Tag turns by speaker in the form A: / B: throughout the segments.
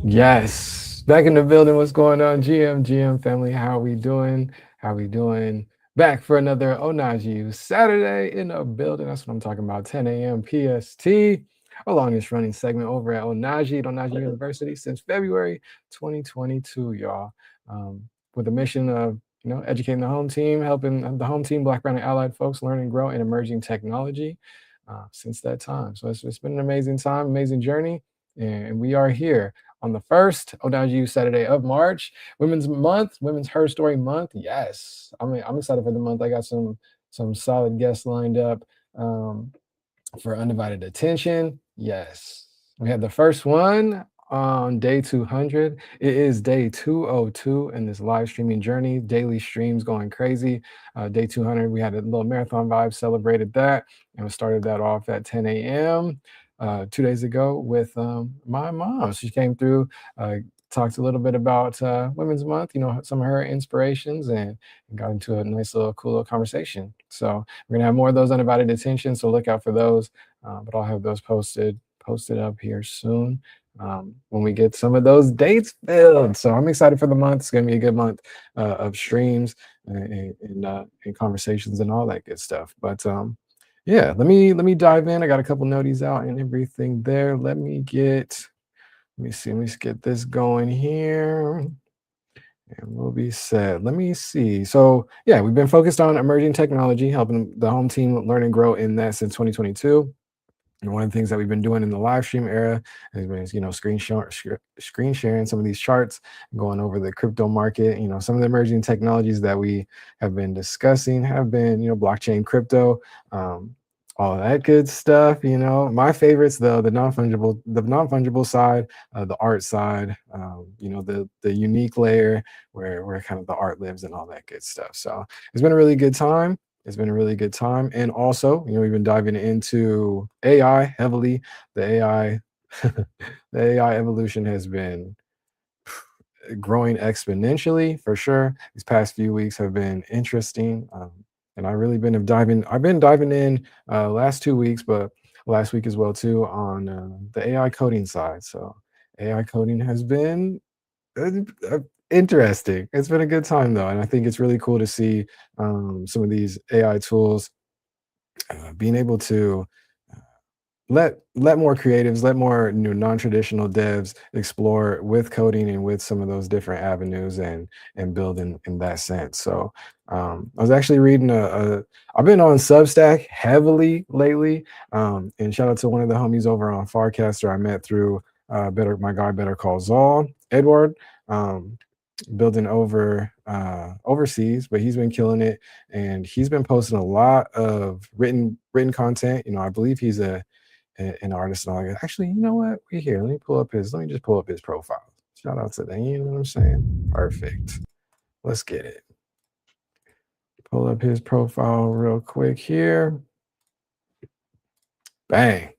A: Yes, back in the building. What's going on, GM family? How we doing? How we doing? Back for another OhnahjiU Saturday in the building. That's what I'm talking about. 10 a.m. PST. A longest running segment over at Ohnahji at Ohnahji University since February 2022, y'all. With the mission of educating the home team, helping the home team, Black, Brown, and Allied folks learn and grow in emerging technology since that time. So it's been an amazing time, amazing journey, and we are here on the first OhnahjiU Saturday of March, Women's Month, Women's Her Story Month. Yes, I'm excited for the month. I got some solid guests lined up for undivided attention. Yes, we have the first one on day 200. It is day 202 in this live streaming journey. Daily streams going crazy. Day 200, we had a little marathon vibe, celebrated that, and we started that off at 10 a.m. 2 days ago with my mom. She came through, talked a little bit about Women's Month, some of her inspirations, and got into a nice little cool little conversation. So we're gonna have more of those undivided attention, so look out for those. But I'll have those posted up here soon when we get some of those dates filled. So I'm excited for the month. It's gonna be a good month of streams and conversations and all that good stuff. But yeah, let me dive in. I got a couple noties out and everything there. Let me get this going here, and we'll be set. Let me see. So yeah, we've been focused on emerging technology, helping the home team learn and grow in that since 2022. And one of the things that we've been doing in the live stream era has been, screen sharing some of these charts, going over the crypto market. Some of the emerging technologies that we have been discussing have been, blockchain, crypto, all that good stuff. My favorites though, the non-fungible side, the art side, the unique layer where kind of the art lives and all that good stuff. So it's been a really good time. It's been a really good time. And also, we've been diving into AI heavily. The AI, the AI evolution has been growing exponentially for sure. These past few weeks have been interesting. And I've been diving in last 2 weeks, but last week as well too on the AI coding side. So AI coding has been interesting. It's been a good time though, and I think it's really cool to see some of these AI tools being able to let more creatives, let more non-traditional devs explore with coding and with some of those different avenues and build in that sense. So I was actually reading I've been on Substack heavily lately, and shout out to one of the homies over on Farcaster I met through my guy Better Call Saul, Edward. Building overseas, but he's been killing it, and he's been posting a lot of written content. I believe he's an artist and all that. Actually, you know what? We're here. Let me just pull up his profile. Shout out to that. You know what I'm saying? Perfect. Let's get it. Pull up his profile real quick here. Bang.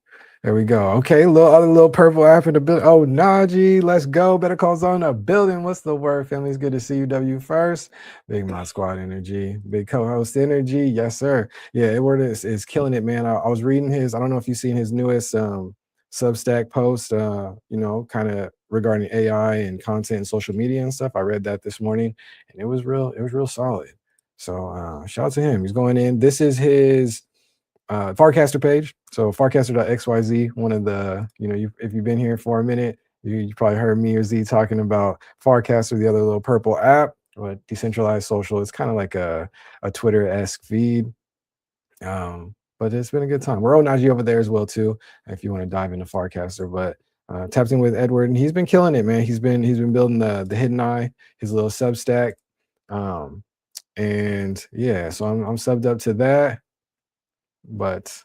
A: There we go. Okay, other little purple app in the building. Oh, Najee, let's go. Better calls on the building. What's the word, family? It's good to see you, W first. Big Mod Squad energy. Big co-host energy. Yes, sir. Yeah, Edward is killing it, man. I was reading I don't know if you've seen his newest Substack post, kind of regarding AI and content and social media and stuff. I read that this morning, and it was real solid. So shout out to him. He's going in. This is his Farcaster page. So farcaster.xyz, one of the, if you've been here for a minute, you probably heard me or Z talking about Farcaster, the other little purple app, but decentralized social. It's kind of like a Twitter-esque feed. But it's been a good time. We're OhnahjiU over there as well too, if you want to dive into Farcaster. But tapped in with Edward, and he's been killing it, man. He's been building the Hidden Eye, his little Substack. And yeah, so I'm subbed up to that. But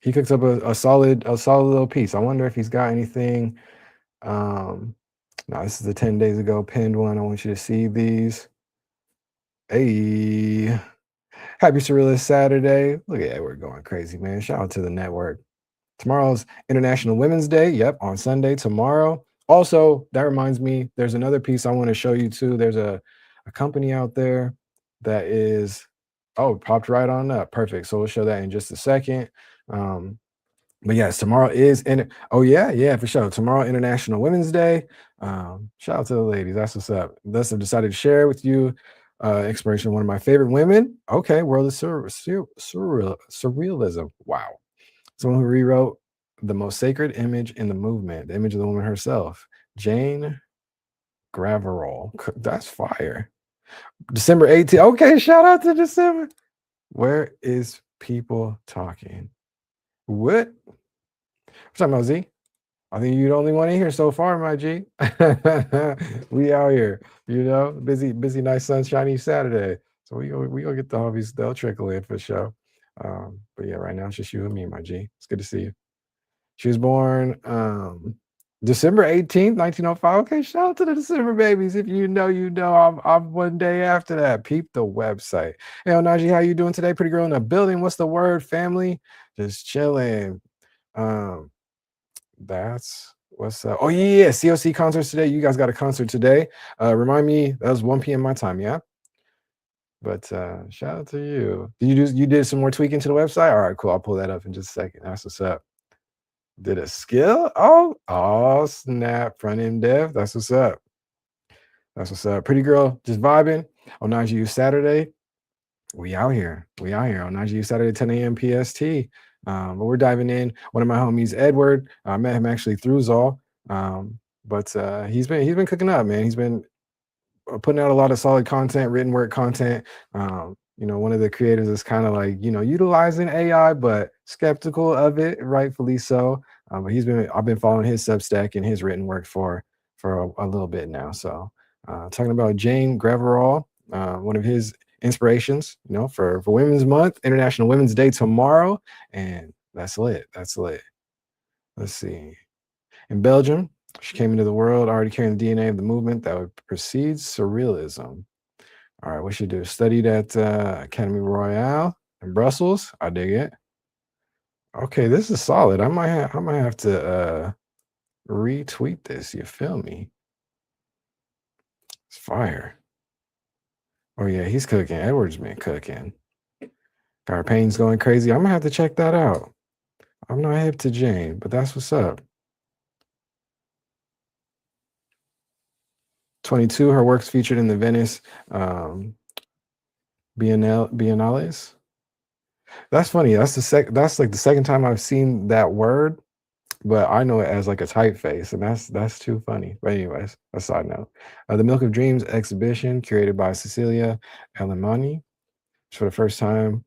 A: he cooks up a solid little piece. I wonder if he's got anything. No, this is the 10 days ago pinned one. I want you to see these. Hey, happy Surrealist Saturday. Look at that, we're going crazy, man. Shout out to the network. Tomorrow's International Women's Day. Yep, on Sunday tomorrow. Also, that reminds me, there's another piece I want to show you too. There's a company out there that is, oh, popped right on up. Perfect. So we'll show that in just a second. But yes, tomorrow is oh yeah, yeah, for sure. Tomorrow, International Women's Day. Shout out to the ladies. That's what's up. Thus, I've decided to share with you inspiration of one of my favorite women. Okay, world of surrealism. Wow. Someone who rewrote the most sacred image in the movement, the image of the woman herself, Jane Graverol. That's fire. December 18th. Okay, shout out to December. Where is people talking? What? What's up, Mosey? I think you're the only one in here so far, my G. We out here, busy, nice, sunshiny Saturday. So we gonna get the hobbies. They'll trickle in for sure. But yeah, right now it's just you and me, my G. It's good to see you. She was born December 18th, 1905. Okay, shout out to the December babies. If you know, you know. I'm one day after that. Peep the website. Hey, Ohnahji, how you doing today? Pretty girl in the building. What's the word, family? Just chilling. Um, that's what's up. Oh yeah, COC concerts today. You guys got a concert today. Remind me, that was 1 p.m. my time, yeah. But shout out to you. You did some more tweaking to the website? All right, cool. I'll pull that up in just a second. That's what's up. Did a skill? Oh, snap. Front end dev. That's what's up. That's what's up. Pretty girl, just vibing on OhnahjiU Saturday. We out here. We out here on OhnahjiU Saturday, 10 a.m. PST. But we're diving in. One of my homies, Edward. I met him actually through Zol. But he's been cooking up, man. He's been putting out a lot of solid content, written work content. One of the creators is kind of like, utilizing AI, but skeptical of it, rightfully so. But I've been following his Substack and his written work for a little bit now. So talking about Jane Graverol, one of his inspirations, for Women's Month, International Women's Day tomorrow. And that's lit. That's lit. Let's see. In Belgium, she came into the world already carrying the DNA of the movement that would precede surrealism. All right, what she do? Studied at Academy Royale in Brussels. I dig it. Okay, this is solid. I might have to retweet this. You feel me? It's fire. Oh yeah, he's cooking. Edward's been cooking. Got her paintings going crazy. I'm gonna have to check that out. I'm not hip to Jane, but that's what's up. 22, her works featured in the Venice Biennales. That's funny. That's like the second time I've seen that word, but I know it as like a typeface, and that's too funny. But anyways, a side note. The Milk of Dreams exhibition, curated by Cecilia Alemani, for the first time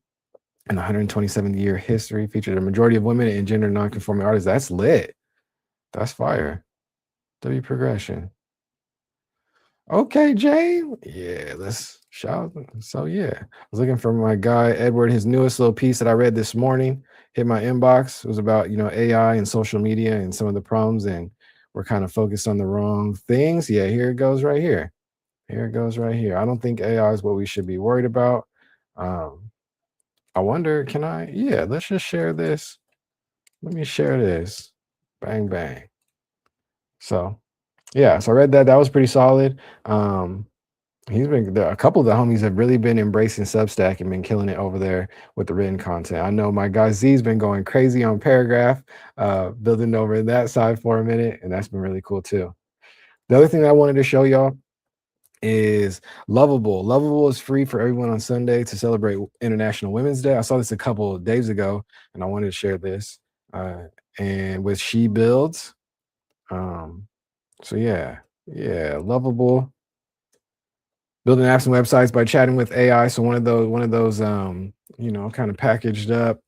A: in the 127th year history, featured a majority of women and gender nonconforming artists. That's lit. That's fire. W progression. Okay, Jay. Yeah, let's shout. So yeah, I was looking for my guy Edward. His newest little piece that I read this morning hit my inbox. It was about AI and social media and some of the problems, and we're kind of focused on the wrong things. Yeah, here it goes right here. Here it goes right here. I don't think AI is what we should be worried about. I wonder, can I? Yeah, let's just share this. Let me share this. Bang bang. So yeah, so I read that. That was pretty solid. A couple of the homies have really been embracing Substack and been killing it over there with the written content. I know my guy Z's been going crazy on Paragraph, building over that side for a minute, and that's been really cool too. The other thing that I wanted to show y'all is Lovable. Lovable is free for everyone on Sunday to celebrate International Women's Day. I saw this a couple of days ago, and I wanted to share this. And with She Builds, so yeah, Lovable. Building apps and websites by chatting with AI. So one of those kind of packaged up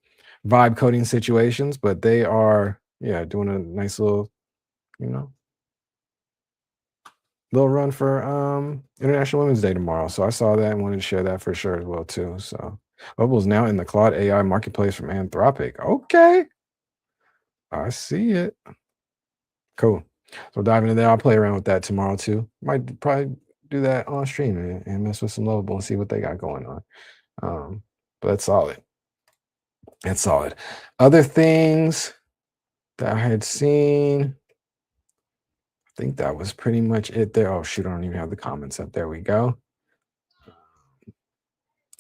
A: vibe coding situations, but they are doing a nice little, little run for International Women's Day tomorrow. So I saw that and wanted to share that for sure as well too. So Bubble's now in the Claude AI marketplace from Anthropic. Okay. I see it. Cool. So diving in there, I'll play around with that tomorrow too. Might probably do that on stream and mess with some Lovable and see what they got going on. But that's solid. That's solid. Other things that I had seen, I think that was pretty much it there. Oh shoot, I don't even have the comments up. There we go.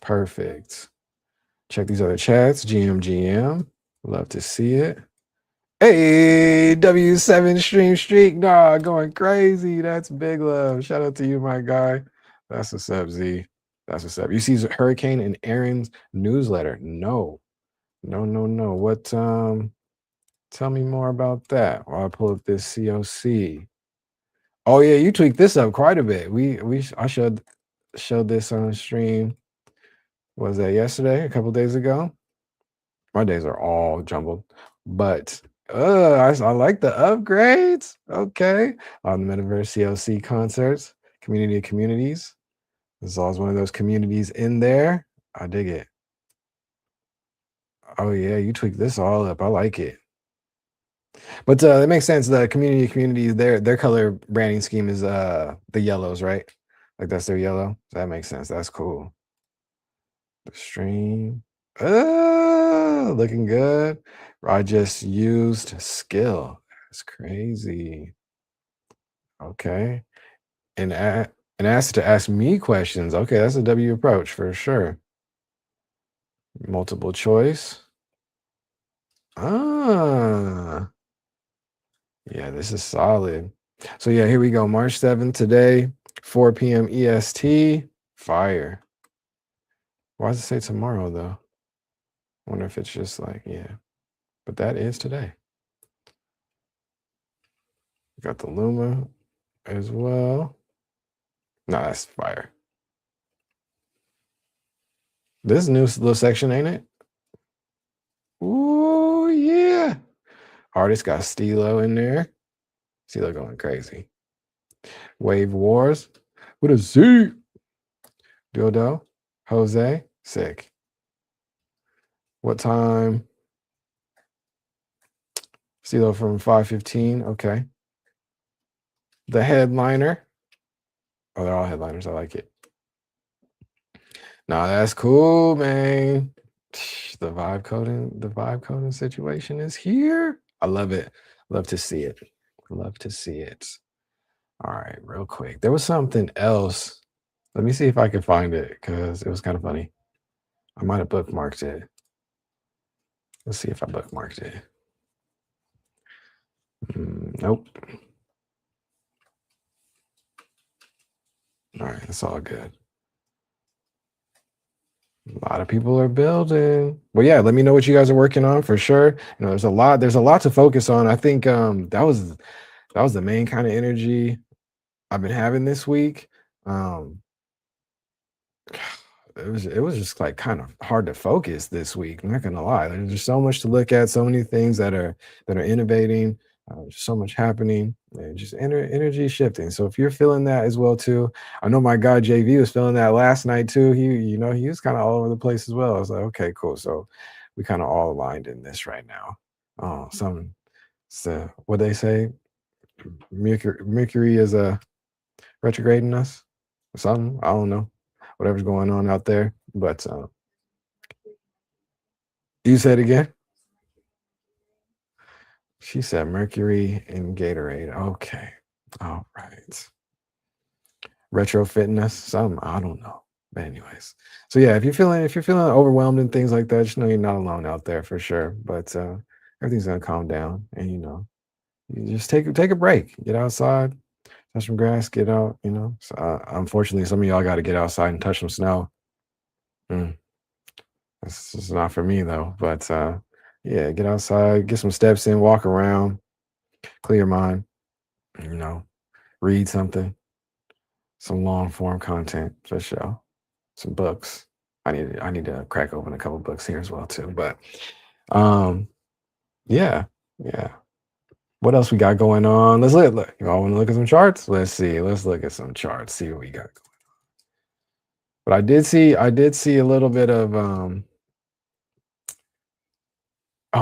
A: Perfect. Check these other chats. GM. Love to see it. Hey, W7 stream streak, nah, going crazy. That's big love. Shout out to you, my guy. That's what's up, Z. That's what's up. You see Hurricane and Aaron's newsletter? No, no, no, no. What? Tell me more about that. While I pull up this COC. Oh yeah, you tweaked this up quite a bit. I showed this on stream. Was that yesterday? A couple days ago? My days are all jumbled, but I like the upgrades. Okay, on the Metaverse CLC concerts, community of communities. There's always one of those communities in there. I dig it. Oh yeah, you tweaked this all up. I like it. But it makes sense. The community of communities, their color branding scheme is the yellows, right? Like that's their yellow. So that makes sense. That's cool. The stream. Looking good. I just used skill. That's crazy. Okay. And and asked to ask me questions. Okay, that's a W approach for sure. Multiple choice. Ah, yeah, this is solid. So yeah, here we go. March 7th today, 4 p.m. EST. Fire. Why does it say tomorrow though? Wonder if it's just like, yeah. But that is today. Got the Luma as well. No, that's fire. This new little section, ain't it? Ooh, yeah. Artist got Stilo in there. Stilo going crazy. Wave Wars. With a Z. Dildo. Jose. Sick. What time? Stilo from 5:15. Okay. The headliner. Oh, they're all headliners. I like it. Nah, that's cool, man. The vibe coding situation is here. I love it. Love to see it. Love to see it. All right, real quick. There was something else. Let me see if I can find it because it was kind of funny. I might have bookmarked it. Let's see if I bookmarked it. Nope. All right, it's all good. A lot of people are building. Well, yeah, let me know what you guys are working on for sure. You know, there's a lot to focus on. I think that was the main kind of energy I've been having this week. Um, it was just like kind of hard to focus this week. I'm not gonna lie. There's just so much to look at, so many things that are innovating, so much happening, and just energy shifting. So if you're feeling that as well too, I know my guy JV was feeling that last night too. He was kind of all over the place as well. I was like, okay, cool. So we kind of all aligned in this right now. Oh, so what they say, Mercury is retrograding us or something. I don't know whatever's going on out there. But you said again? She said Mercury and Gatorade. Okay. All right. Retrofitting us. Some I don't know. But anyways. So yeah, if you're feeling overwhelmed and things like that, just know you're not alone out there for sure. But everything's gonna calm down and you just take a break. Get outside, touch some grass, get out. So, unfortunately, some of y'all got to get outside and touch some snow. Mm. This is not for me though, but yeah, get outside, get some steps in, walk around, clear your mind, you know, read something, some long form content for sure, some books. I need to crack open a couple books here as well too. But um, yeah, yeah. What else we got going on? Let's look. You all want to look at some charts? Let's see. Let's look at some charts. See what we got. But I did see a little bit of oh,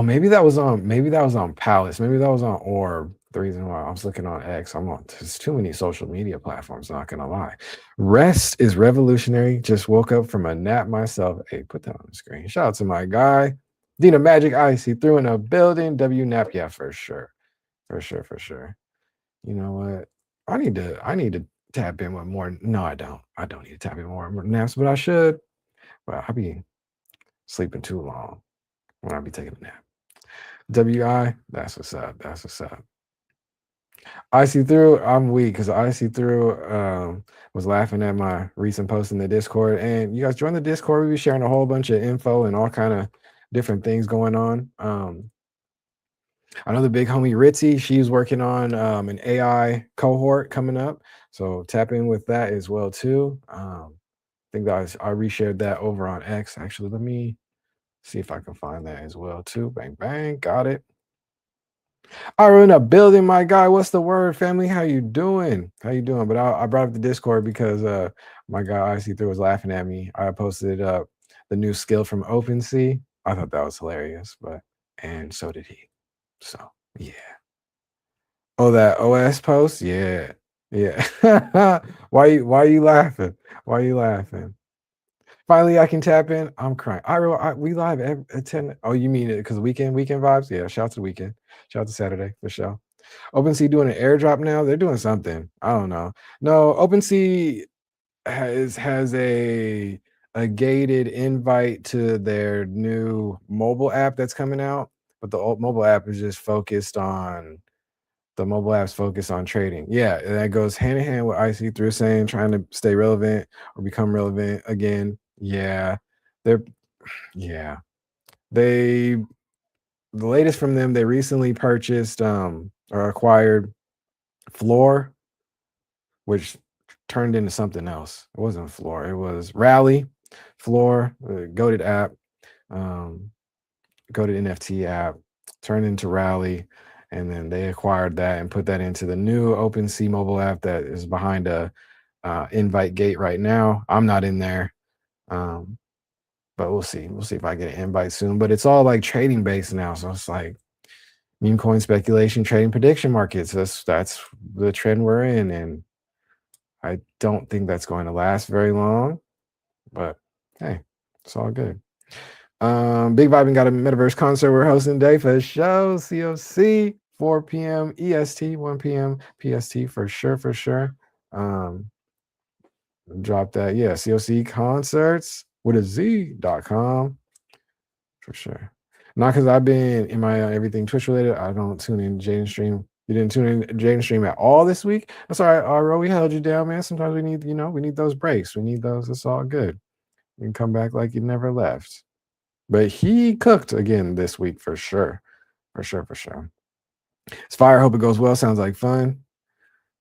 A: maybe that was on Palace. Maybe that was on Orb. The reason why I was looking on X, I'm on there's too many social media platforms, not gonna lie. Rest is revolutionary. Just woke up from a nap myself. Hey, put that on the screen. Shout out to my guy. Dina Magic Ice. He threw in a building. W nap. Yeah, for sure. For sure, for sure. You know what? I need to tap in with more. No, I don't. I don't need to tap in more naps, but I should. But I be sleeping too long when I be taking a nap. WI, that's what's up. That's what's up. I see through. I'm weak because I see through. Was laughing at my recent post in the Discord, and you guys join the Discord. We be sharing a whole bunch of info and all kind of different things going on. I know the big homie Ritzy. She's working on an AI cohort coming up, so tap in with that as well too. I think that I reshared that over on X. Actually, let me see if I can find that as well too. Bang bang, got it. All right, in the building, my guy. What's the word, family? How you doing? How you doing? But I brought up the Discord because my guy IC3 was laughing at me. I posted up the new skill from OpenSea. I thought that was hilarious, but and so did he. So yeah. Oh, that OS post? Yeah. Yeah. Why you laughing? Why you laughing? Finally, I can tap in. I'm crying. We live at 10. Oh, you mean it because weekend vibes? Yeah, shout out to the weekend. Shout out to Saturday for sure. OpenSea doing an airdrop now. They're doing something. I don't know. No, OpenSea has a gated invite to their new mobile app that's coming out, but the old mobile app is just focused on the mobile app's focused on trading. Yeah, and that goes hand in hand with IC through saying trying to stay relevant or become relevant again. Yeah, they're yeah. They the latest from them, they recently purchased or acquired Floor, which turned into something else. It wasn't Floor, it was Rally, Floor, goaded app, um, goaded NFT app, turned into Rally, and then they acquired that and put that into the new OpenSea mobile app that is behind a invite gate right now. I'm not in there, um, but we'll see. We'll see if I get an invite soon. But it's all like trading based now, so it's like meme coin speculation, trading prediction markets. That's the trend we're in, and I don't think that's going to last very long, but hey, it's all good. Big Vibing got a metaverse concert we're hosting today for the show. COC, 4 p.m. EST, 1 p.m. PST for sure, for sure. Um, drop that. Yeah, COC concerts with a Z.com for sure. Not because I've been in my everything Twitch related. I don't tune in Jaden stream. You didn't tune in Jaden stream at all this week. That's all right, Ro. We held you down, man. Sometimes we need, we need those breaks. We need those. It's all good. You can come back like you never left. But he cooked again this week for sure. For sure, for sure. It's fire. Hope it goes well. Sounds like fun.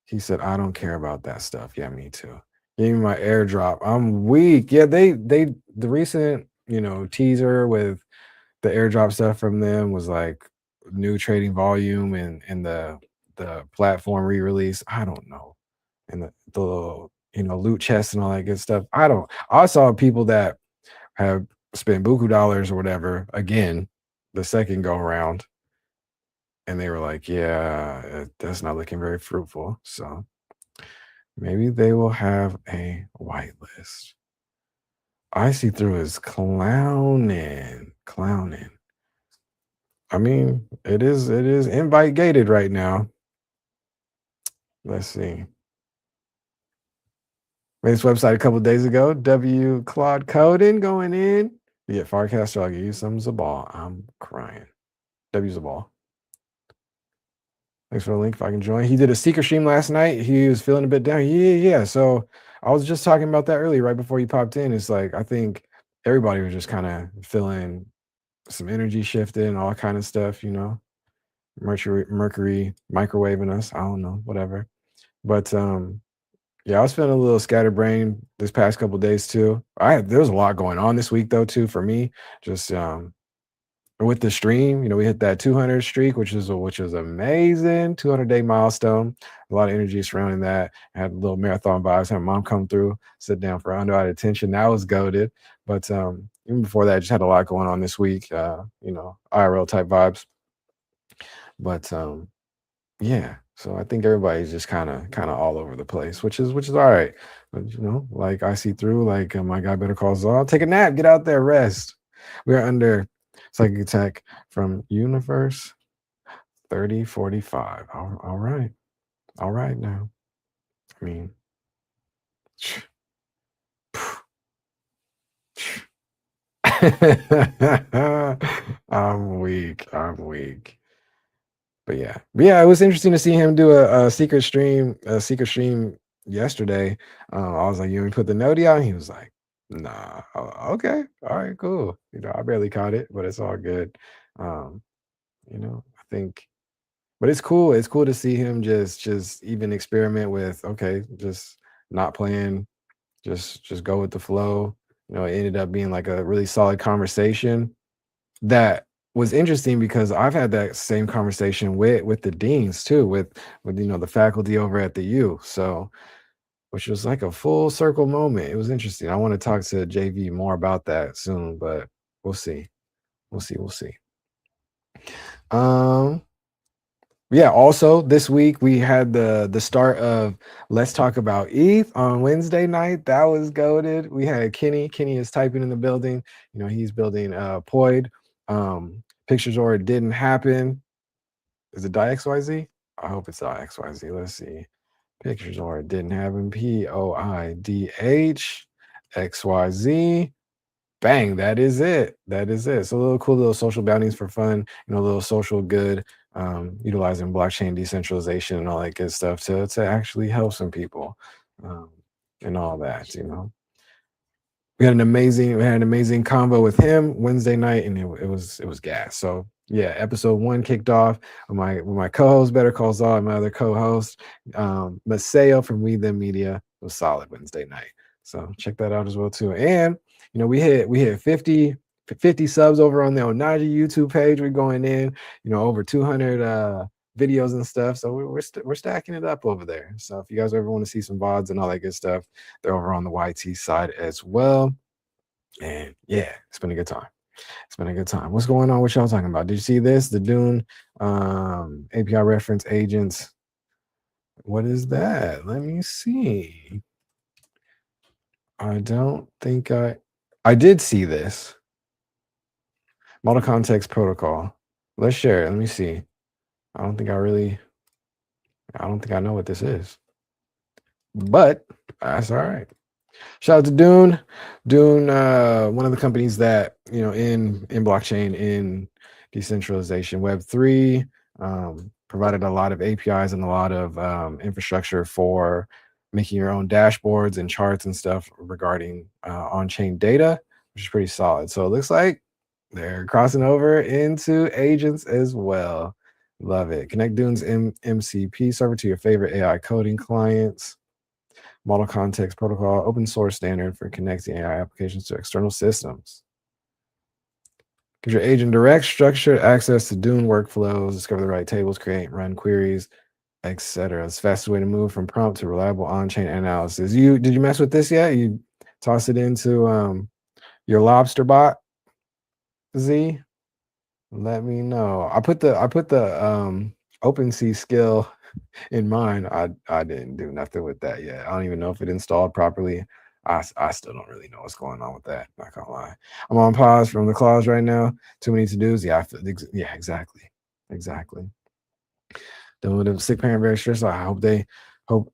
A: He said, I don't care about that stuff. Yeah, me too. Give me my airdrop. I'm weak. Yeah, the recent, teaser with the airdrop stuff from them was like new trading volume and the platform re-release. I don't know. And the loot chests and all that good stuff. I saw people that have spent buku dollars or whatever again the second go around, and they were like, yeah, that's not looking very fruitful. So maybe they will have a whitelist. I see through is clowning. I mean, it is invite gated right now. Let's see. Made this website a couple days ago. W Claude coding going in. You get Farcaster, I'll give you some Zabal. I'm crying. W Zabal. Thanks for the link if I can join. He did a seeker stream last night. He was feeling a bit down. Yeah. So I was just talking about that earlier, right before you popped in. It's like I think everybody was just kind of feeling some energy shifting, all kind of stuff, Mercury microwaving us. I don't know, whatever. But yeah, I was feeling a little scatterbrained this past couple days too. There was a lot going on this week though too for me. Just with the stream, we hit that 200 streak, which is amazing. 200-day milestone. A lot of energy surrounding that. I had a little marathon vibes. Had my mom come through, sit down for undivided attention. That was goaded. But even before that, I just had a lot going on this week. IRL type vibes. But yeah, so I think everybody's just kind of all over the place, which is all right. But like I see through, like my guy Better Call Saul, take a nap, get out there, rest. We're under psychic attack from universe 3045. All right now. I mean, I'm weak. I'm weak. But yeah, it was interesting to see him do a secret stream yesterday. I was like, "You want me to put the noti out?" He was like, "Nah." Okay, all right, cool. I barely caught it, but it's all good. Um, I think, but it's cool. It's cool to see him just even experiment with, okay, just not playing, just go with the flow. It ended up being like a really solid conversation that was interesting because I've had that same conversation with the deans too, with the faculty over at the U. So, which was like a full circle moment. It was interesting. I want to talk to JV more about that soon, but we'll see. We'll see. We'll see. Um, yeah, also this week we had the start of Let's Talk About ETH on Wednesday night. That was goaded. We had Kenny. Kenny is typing in the building. He's building Poid. Pictures or it didn't happen. Is it .xyz? I hope it's .xyz. Let's see. Pictures or it didn't happen. POIDHXYZ. Bang, that is it. That is it. So a little cool little social bounties for fun, a little social good, utilizing blockchain decentralization and all that good stuff to actually help some people, um, and all that. We had an amazing convo with him Wednesday night, and it was gas. So yeah, episode 1 kicked off with my co-host Better Call Saul and my other co-host Maseo from We Them Media. It was solid Wednesday night. So check that out as well too. And we hit 50 subs over on the Ohnahji YouTube page. We're going in, over 200 videos and stuff. So we're stacking it up over there. So if you guys ever want to see some VODs and all that good stuff, they're over on the YT side as well. And yeah, it's been a good time. It's been a good time. What's going on? What y'all talking about? Did you see this? The Dune API reference agents. What is that? Let me see. I don't think I did see this. Model context protocol. Let's share it. Let me see. I don't think I know what this is. But that's all right. Shout out to Dune. Dune, one of the companies that, in blockchain, in decentralization, Web3, provided a lot of APIs and a lot of infrastructure for making your own dashboards and charts and stuff regarding on-chain data, which is pretty solid. So it looks like they're crossing over into agents as well. Love it. Connect Dune's MCP server to your favorite AI coding clients. Model context protocol, open source standard for connecting AI applications to external systems. Gives your agent direct structured access to Dune workflows, discover the right tables, create, run queries, etc. It's the fastest way to move from prompt to reliable on-chain analysis. Did you mess with this yet? You toss it into your Lobster bot, Z? Let me know. I put the OpenSea skill in mine. I didn't do nothing with that yet. I don't even know if it installed properly. I still don't really know what's going on with that. Not gonna lie. I'm on pause from the clause right now. Too many to-dos. Yeah, yeah, exactly. Then with a sick parent, very stressed. I hope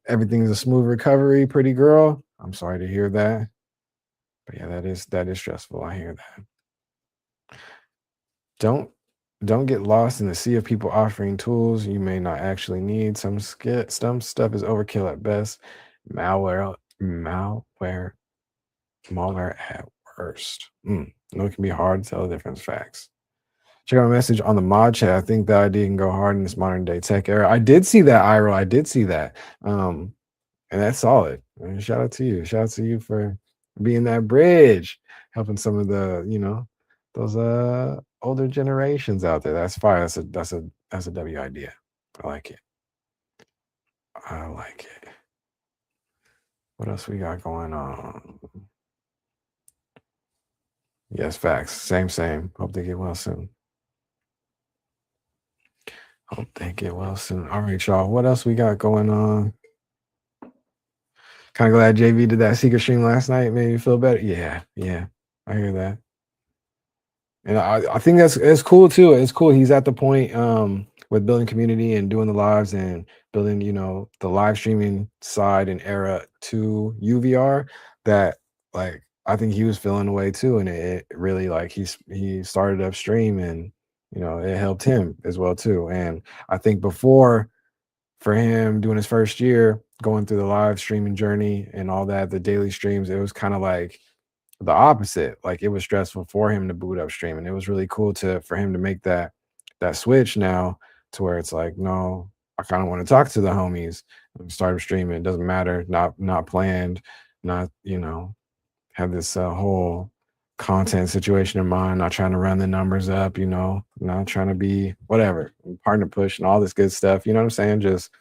A: everything's a smooth recovery, pretty girl. I'm sorry to hear that. But yeah, that is stressful. I hear that. Don't get lost in the sea of people offering tools you may not actually need. Some stuff is overkill at best. Malware at worst. It can be hard to tell the difference. Facts. Check out a message on the mod chat. I think the idea can go hard in this modern day tech era. I did see that, Iro. I did see that. And that's solid. Shout out to you. Shout out to you for being that bridge, helping some of the, those older generations out there. That's fire. That's a W idea. I like it. I like it. What else we got going on? Yes, facts. Same. Hope they get well soon. All right, y'all. What else we got going on? Kind of glad JV did that secret stream last night. Made me feel better. Yeah. I hear that. And I think it's cool too. It's cool. He's at the point with building community and doing the lives and building, the live streaming side and era to UVR that like I think he was feeling away too, and it really like he started upstream, and it helped him as well too. And I think before for him doing his first year, going through the live streaming journey and all that, the daily streams, it was kind of like the opposite. Like it was stressful for him to boot up streaming. It was really cool to for him to make that switch now to where it's like, no, I kind of want to talk to the homies and start streaming. It doesn't matter, not planned, not have this whole content situation in mind, not trying to run the numbers up, not trying to be whatever, partner push and all this good stuff. You know what I'm saying? Just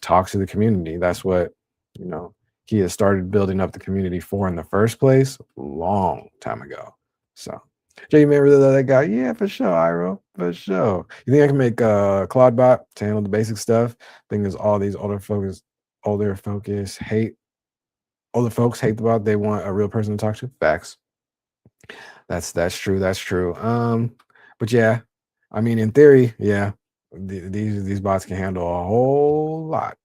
A: talk to the community. That's what, you know, he has started building up the community for in the first place long time ago. So Jay, you may really love that guy. Yeah, for sure, Iro. For sure. You think I can make Claude bot to handle the basic stuff? Thing is all these older folks hate the bot. They want a real person to talk to. Facts. That's true. That's true. But yeah, I mean, in theory, yeah, these bots can handle a whole lot,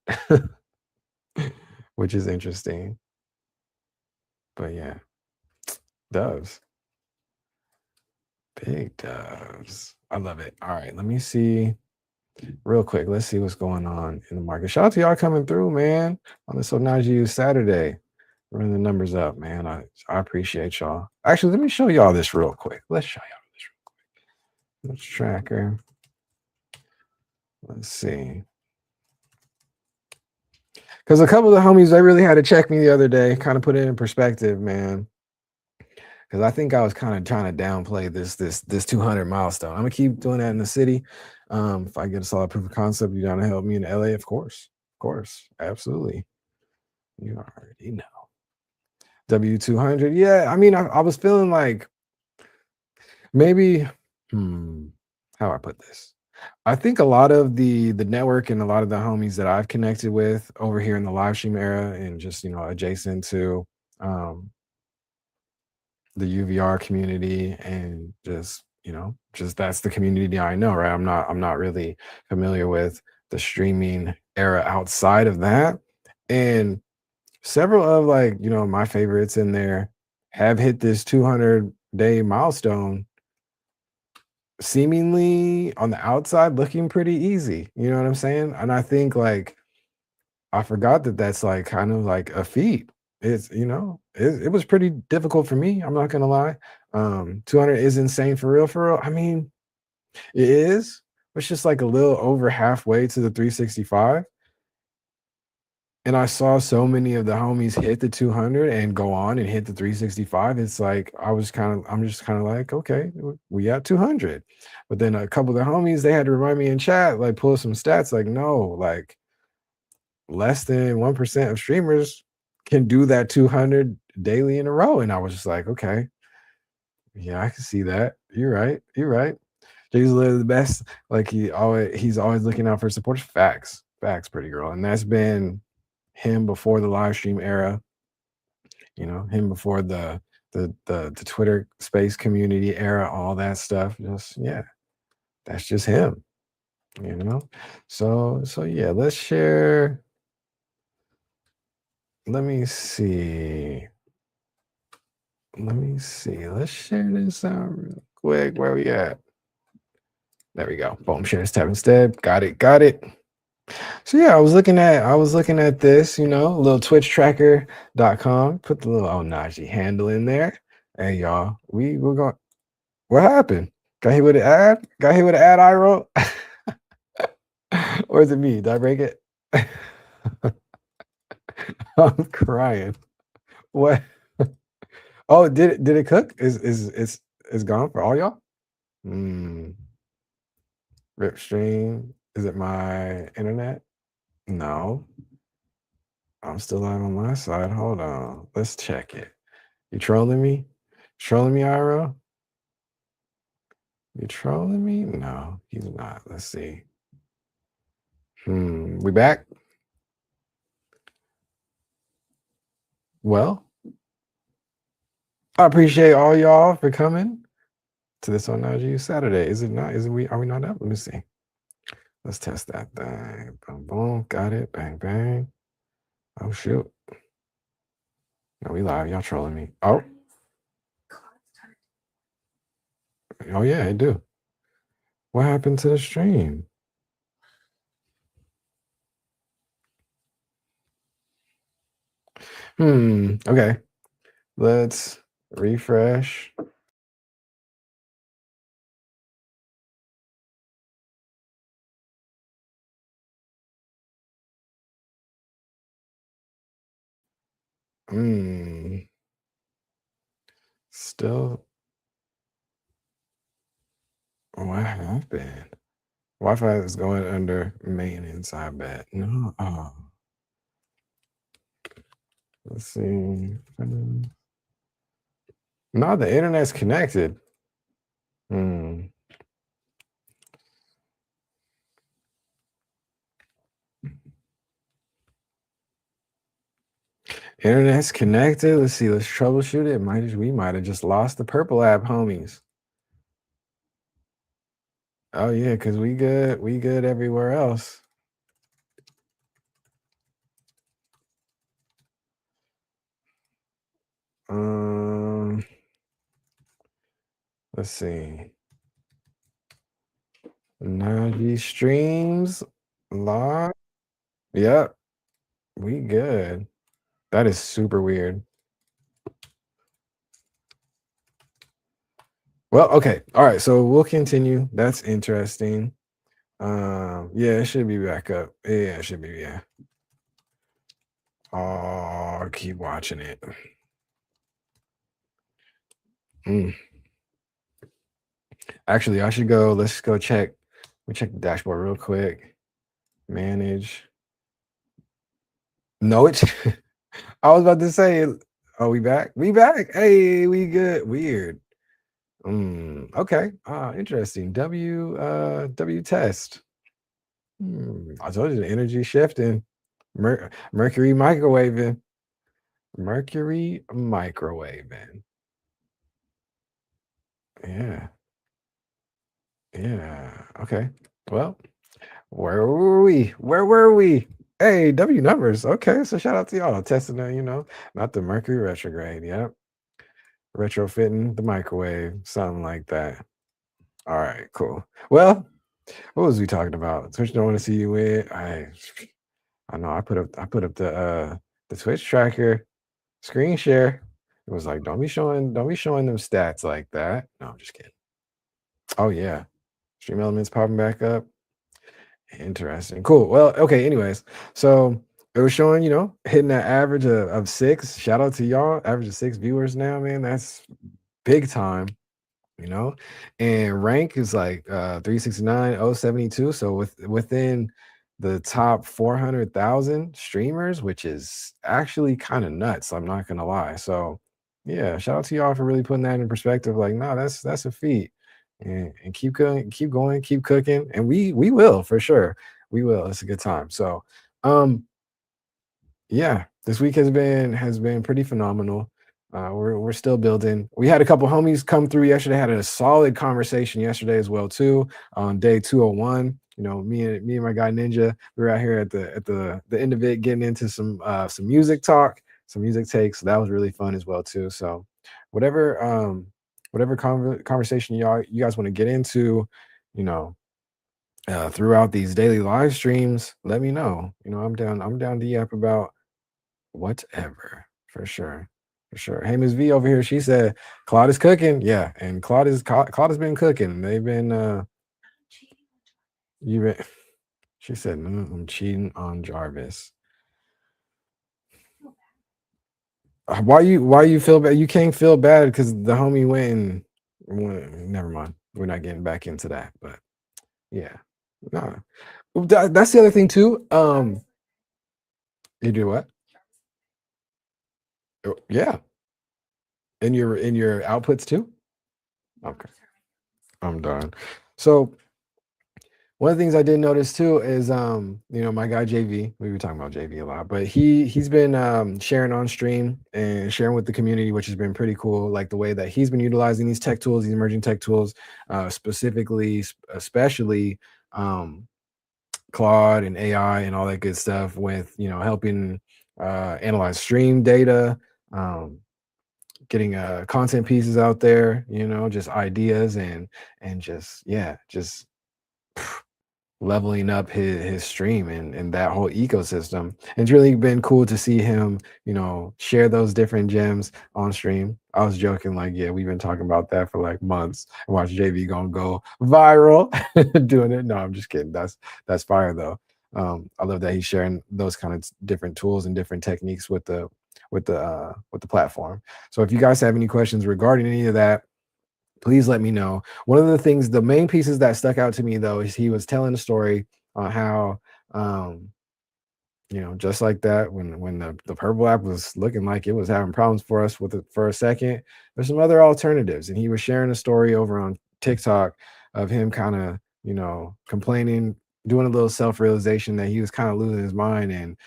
A: which is interesting. But yeah, doves, big doves. I love it. All right, let me see real quick. Let's see what's going on in the market. Shout out to y'all coming through, man, on this OhnahjiU Saturday. Running the numbers up, man. I appreciate y'all. Actually, let me show y'all this real quick. Let's show y'all this real quick. Let's tracker. Let's see. Because a couple of the homies, they really had to check me the other day, kind of put it in perspective, man. Because I think I was kind of trying to downplay this 200 milestone. I'm gonna keep doing that in the city. If I get a solid proof of concept, you down to help me in LA? Of course, absolutely. You already know. W200, yeah. I mean, I was feeling like maybe, how do I put this? I think a lot of the network and a lot of the homies that I've connected with over here in the live stream era and just adjacent to um the UVR community and just that's the community I know, right? I'm not really familiar with the streaming era outside of that. And several of my favorites in there have hit this 200-day milestone seemingly on the outside looking pretty easy. You know what I'm saying? And I think I forgot that that's like kind of like a feat. It was pretty difficult for me. I'm not gonna lie. 200 is insane for real, for real. I mean, it is. It's just like a little over halfway to the 365. And I saw so many of the homies hit the 200 and go on and hit the 365. It's like I'm just kind of like, okay, we at 200. But then a couple of the homies, they had to remind me in chat, like pull some stats, like no, like less than 1% of streamers can do that 200 daily in a row. And I was just like, okay, yeah, I can see that. You're right. You're right. Jay's literally the best. Like he's always looking out for supporters. Facts, pretty girl. And that's been him before the live stream era, him before the Twitter space community era, all that stuff. Just yeah, that's just him, you know. So yeah, let's share. Let me see. Let's share this out real quick. Where we at? There we go. Boom, share this tab instead. Got it. So yeah, I was looking at this, a little twitchtracker.com. Put the little Ohnahji handle in there. Hey y'all, we're going. What happened? Got hit with an ad? Got hit with an ad I wrote? Or is it me? Did I break it? I'm crying. What? Oh, did it cook? Is gone for all y'all? Rip stream. Is it my internet? No. I'm still live on my side. Hold on. Let's check it. You trolling me? Trolling me, Iro? You trolling me? No, he's not. Let's see. We back? Well, I appreciate all y'all for coming to this OhnahjiU Saturday. Is it not? Are we not up? Let me see. Let's test that thing. Boom, boom. Got it. Bang, bang. Oh shoot. No, we live. Y'all trolling me. Oh. Oh yeah, I do. What happened to the stream? Okay. Let's refresh. Hmm. Still, what happened? Wi-Fi is going under maintenance, I bet. No. Oh, let's see. No, the internet's connected. Hmm. Internet's connected. Let's see. Let's troubleshoot it. We might have just lost the purple app, homies. Oh yeah, because we good. We good everywhere else. Um, let's see. Naji streams live. Yep, we good. That is super weird. Well, okay. All right, so we'll continue. That's interesting. Yeah, it should be back up. Yeah, it should be, yeah. Oh, keep watching it. Mm. Actually, I should go. Let's go check. We check the dashboard real quick. Manage. No, it's I was about to say, oh, we back? We back. Hey, we good. Weird. Okay. Interesting. W test. I told you the energy shifting. Mercury microwaving. Mercury microwaving. Yeah. Yeah. Okay. Well, where were we? Where were we? Hey, W numbers. Okay. So shout out to y'all testing that, not the Mercury retrograde. Yep. Retrofitting the microwave, something like that. All right, cool. Well, what was we talking about? Twitch don't want to see you with. I know I put up the Twitch tracker screen share. It was like, don't be showing them stats like that. No, I'm just kidding. Oh yeah. Stream elements popping back up. Interesting. Cool. Well, okay, anyways. So it was showing, hitting that average of six. Shout out to y'all. Average of six viewers now, man. That's big time. you know and rank is like 369,072, so within the top 400,000 streamers, which is actually kind of nuts, I'm not gonna lie. So yeah, shout out to y'all for really putting that in perspective. Like, no, that's a feat. And keep going, keep cooking, and we will for sure. We will. It's a good time. So um yeah, this week has been pretty phenomenal. We're still building. We had a couple homies come through yesterday. Had a solid conversation yesterday as well too. On day 201, me and my guy Ninja, we were out here at the end of it, getting into some music talk, some music takes. So that was really fun as well too. So whatever conversation you guys want to get into, you know, throughout these daily live streams, let me know. I'm down to yap about whatever, for sure, for sure. Hey, Miss V over here, she said Claude is cooking. Yeah, and Claude has been cooking. They've been you been, she said, I'm cheating on Jarvis. Why you feel bad? You can't feel bad because the homie never mind. We're not getting back into that, but yeah. Nah. That's the other thing too. You do what? Yeah. In your outputs too? Okay. I'm done. So one of the things I did notice too is, my guy JV. We were talking about JV a lot, but he's been sharing on stream and sharing with the community, which has been pretty cool. Like the way that he's been utilizing these tech tools, these emerging tech tools, especially um, Claude and AI and all that good stuff with helping analyze stream data, um, getting content pieces out there, just ideas and just yeah, just leveling up his stream and that whole ecosystem. It's really been cool to see him, share those different gems on stream. I was joking, like, yeah, we've been talking about that for like months. I watch JV gonna go viral doing it. No, I'm just kidding. That's fire though. I love that he's sharing those kind of different tools and different techniques with the platform. So if you guys have any questions regarding any of that, please let me know. One of the things, the main pieces that stuck out to me though, is he was telling a story on how, um, just like that, when the purple app was looking like it was having problems for us with it for a second, there's some other alternatives. And he was sharing a story over on TikTok of him kind of, complaining, doing a little self-realization that he was kind of losing his mind and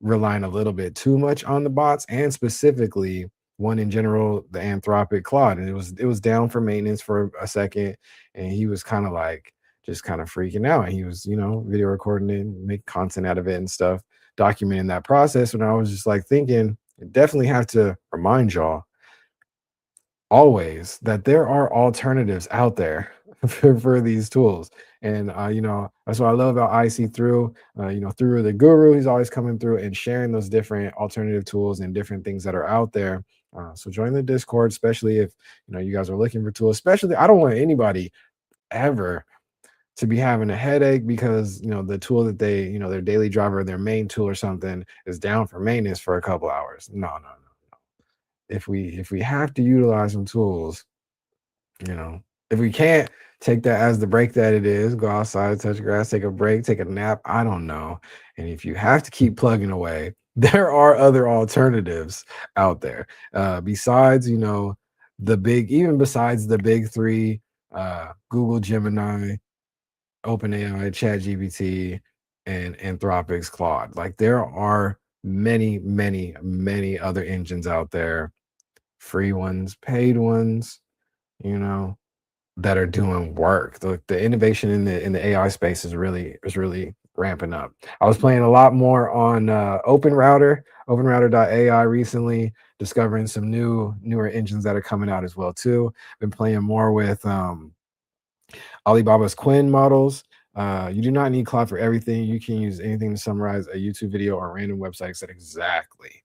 A: relying a little bit too much on the bots, and specifically one in general, the Anthropic Claude. And it was down for maintenance for a second, and he was kind of like just kind of freaking out. And he was, video recording it, make content out of it and stuff, documenting that process. And I was just like thinking, I definitely have to remind y'all always that there are alternatives out there for these tools. And that's what I love about IC through, through the guru. He's always coming through and sharing those different alternative tools and different things that are out there. So join the Discord, especially if you guys are looking for tools. Especially, I don't want anybody ever to be having a headache because the tool that they, their daily driver, their main tool or something is down for maintenance for a couple hours. No, no, no. If we have to utilize some tools, you know, if we can't take that as the break that it is, go outside, touch grass, take a break, take a nap, I don't know. And if you have to keep plugging away, there are other alternatives out there. Besides, even besides the big three, Google Gemini, OpenAI, ChatGPT, and Anthropic's Claude. Like there are many, many, many other engines out there, free ones, paid ones, you know, that are doing work. The innovation in the AI space is really ramping up. I was playing a lot more on OpenRouter.ai recently, discovering some newer engines that are coming out as well too. Been playing more with Alibaba's Quinn models. You do not need Claude for everything. You can use anything to summarize a YouTube video or random website. Said exactly.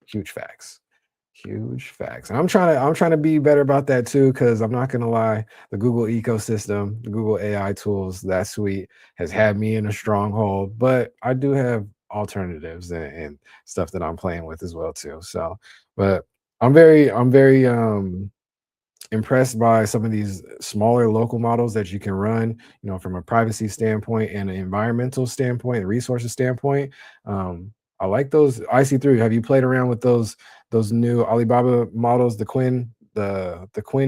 A: Huge facts. Huge facts. And I'm trying to be better about that too, because I'm not gonna lie, the Google ecosystem, the Google AI tools, that suite has had me in a stronghold, but I do have alternatives and stuff that I'm playing with as well too. So, but I'm very impressed by some of these smaller local models that you can run, from a privacy standpoint and an environmental standpoint and resources standpoint. I like those IC3. Have you played around with those new Alibaba models, the Quinn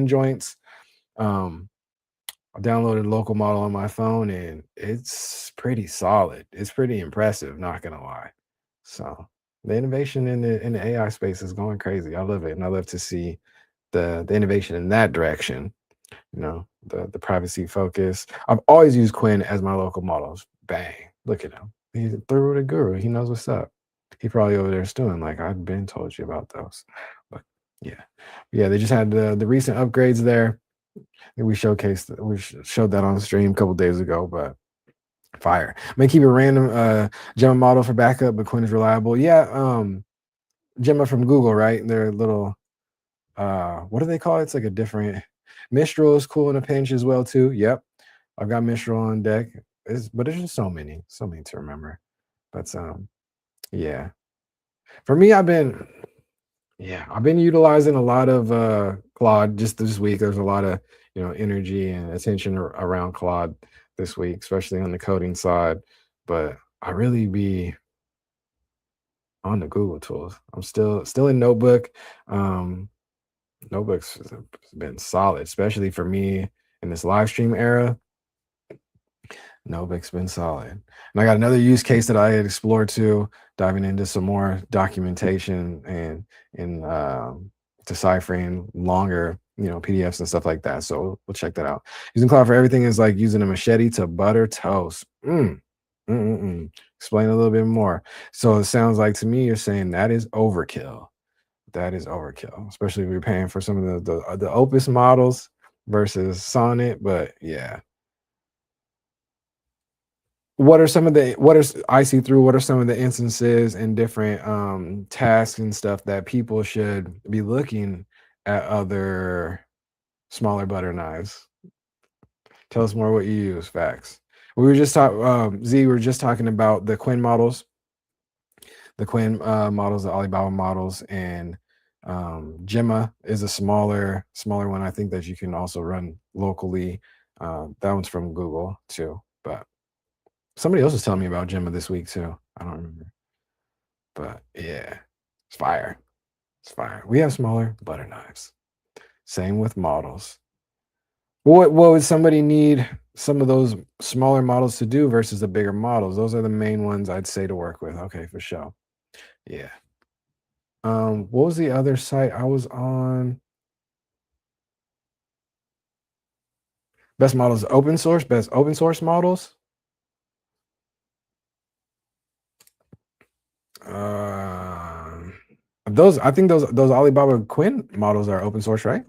A: joints? Um, I downloaded a local model on my phone and it's pretty solid. It's pretty impressive, not gonna lie. So the innovation in the AI space is going crazy. I love it. And I love to see the innovation in that direction, the privacy focus. I've always used Quinn as my local models. Bang. Look at him. He's through the guru. He knows what's up. He probably over there stewing like I've been told you about those. But yeah. They just had the recent upgrades there. We showed that on the stream a couple days ago, but fire. May keep a random Gemma model for backup, but Quinn is reliable. Yeah, Gemma from Google, right? Their little what do they call it? It's like a different Mistral is cool in a pinch as well too. Yep. I've got Mistral on deck. But there's just so many to remember. But yeah. For me, I've been utilizing a lot of Claude just this week. There's a lot of energy and attention around Claude this week, especially on the coding side. But I really be on the Google tools. I'm still in Notebook. Notebook's has been solid, especially for me in this live stream era. Notebook's been solid. And I got another use case that I had explored too, diving into some more documentation and deciphering longer, PDFs and stuff like that. So we'll check that out. Using Cloud for everything is like using a machete to butter toast. Explain a little bit more. So it sounds like to me you're saying that is overkill. That is overkill, especially if you're paying for some of the Opus models versus Sonnet. But yeah, what are some of the I see through? What are some of the instances and different tasks and stuff that people should be looking at other smaller butter knives? Tell us more what you use. Facts. We were just talking, Z. We were just talking about the Quinn models, the Alibaba models, and Gemma is a smaller one. I think that you can also run locally. That one's from Google too, but somebody else was telling me about Gemma this week too. I don't remember, but yeah, it's fire. It's fire. We have smaller butter knives. Same with models. What would somebody need some of those smaller models to do versus the bigger models? Those are the main ones I'd say to work with. Okay, for sure. Yeah. What was the other site I was on? Best models open source, best open source models. Um, those I think those Alibaba Quinn models are open source, right?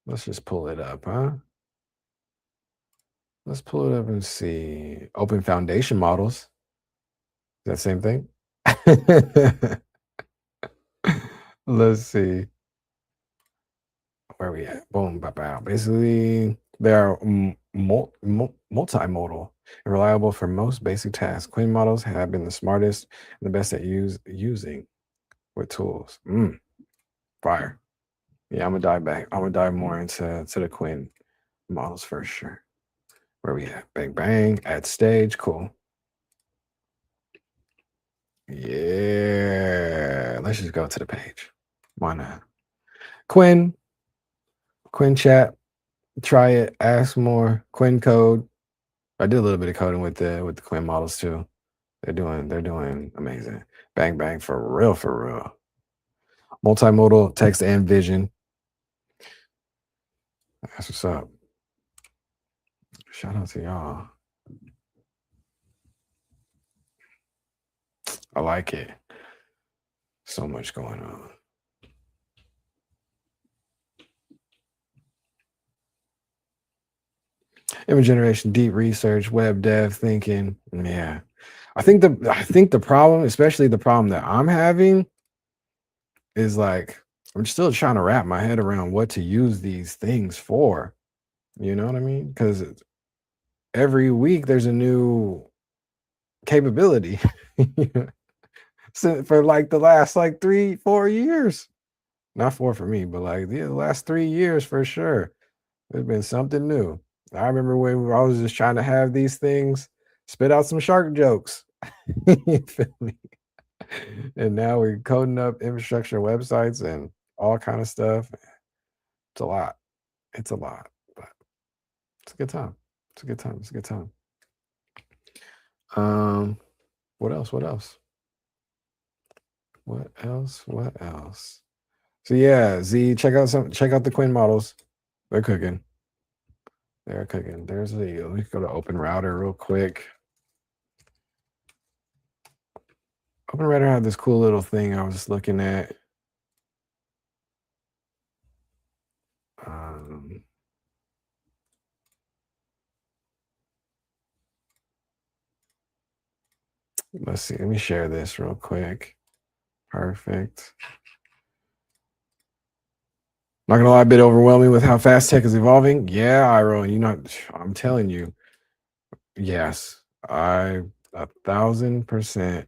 A: Let's just pull it up, huh? Let's pull it up and see. Open foundation models. Is that same thing? Let's see. Where we at? Boom, ba bow. Basically, they are multimodal and reliable for most basic tasks. Quinn models have been the smartest and the best at using with tools. Fire. Yeah, I'm gonna dive back. I'm gonna dive more into the Quinn models for sure. Where we at? Bang bang at stage. Cool. Yeah. Let's just go to the page. Why not? Quinn chat. Try it. Ask more. Quinn code. I did a little bit of coding with the Quinn models too. They're doing amazing. Bang bang for real, for real. Multimodal text and vision. That's what's up. Shout out to y'all. I like it. So much going on. Image generation, deep research, web dev thinking. Yeah. I think the problem, especially the problem that I'm having, is like I'm still trying to wrap my head around what to use these things for. You know what I mean? Because every week there's a new capability. So for like the last like 3-4 years. Not 4 for me, but like the last 3 years for sure. There's been something new. I remember when I was just trying to have these things spit out some shark jokes. You feel me? And now we're coding up infrastructure websites and all kind of stuff. It's a lot. It's a lot, but it's a good time. It's a good time. It's a good time. What else? What else? What else? What else? So yeah, Z, check out the Quinn models. They're cooking. They're cooking. There's the we go to Open Router real quick. Open Router had this cool little thing I was just looking at. Let's see. Let me share this real quick. Perfect. Not gonna lie, a bit overwhelming with how fast tech is evolving. Yeah, Iron, I'm telling you. Yes, I 1,000%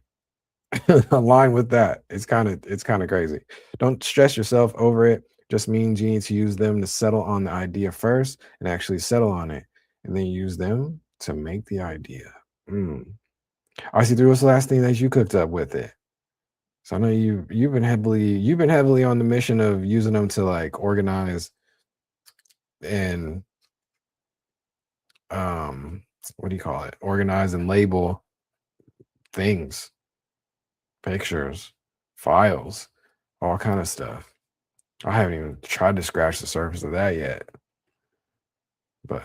A: align with that. It's kind of crazy. Don't stress yourself over it. Just means you need to use them to settle on the idea first and actually settle on it, and then use them to make the idea. I see through what's the last thing that you cooked up with it. So I know you've been heavily on the mission of using them to like organize and what do you call it? Organize and label things, pictures, files, all kind of stuff. I haven't even tried to scratch the surface of that yet, but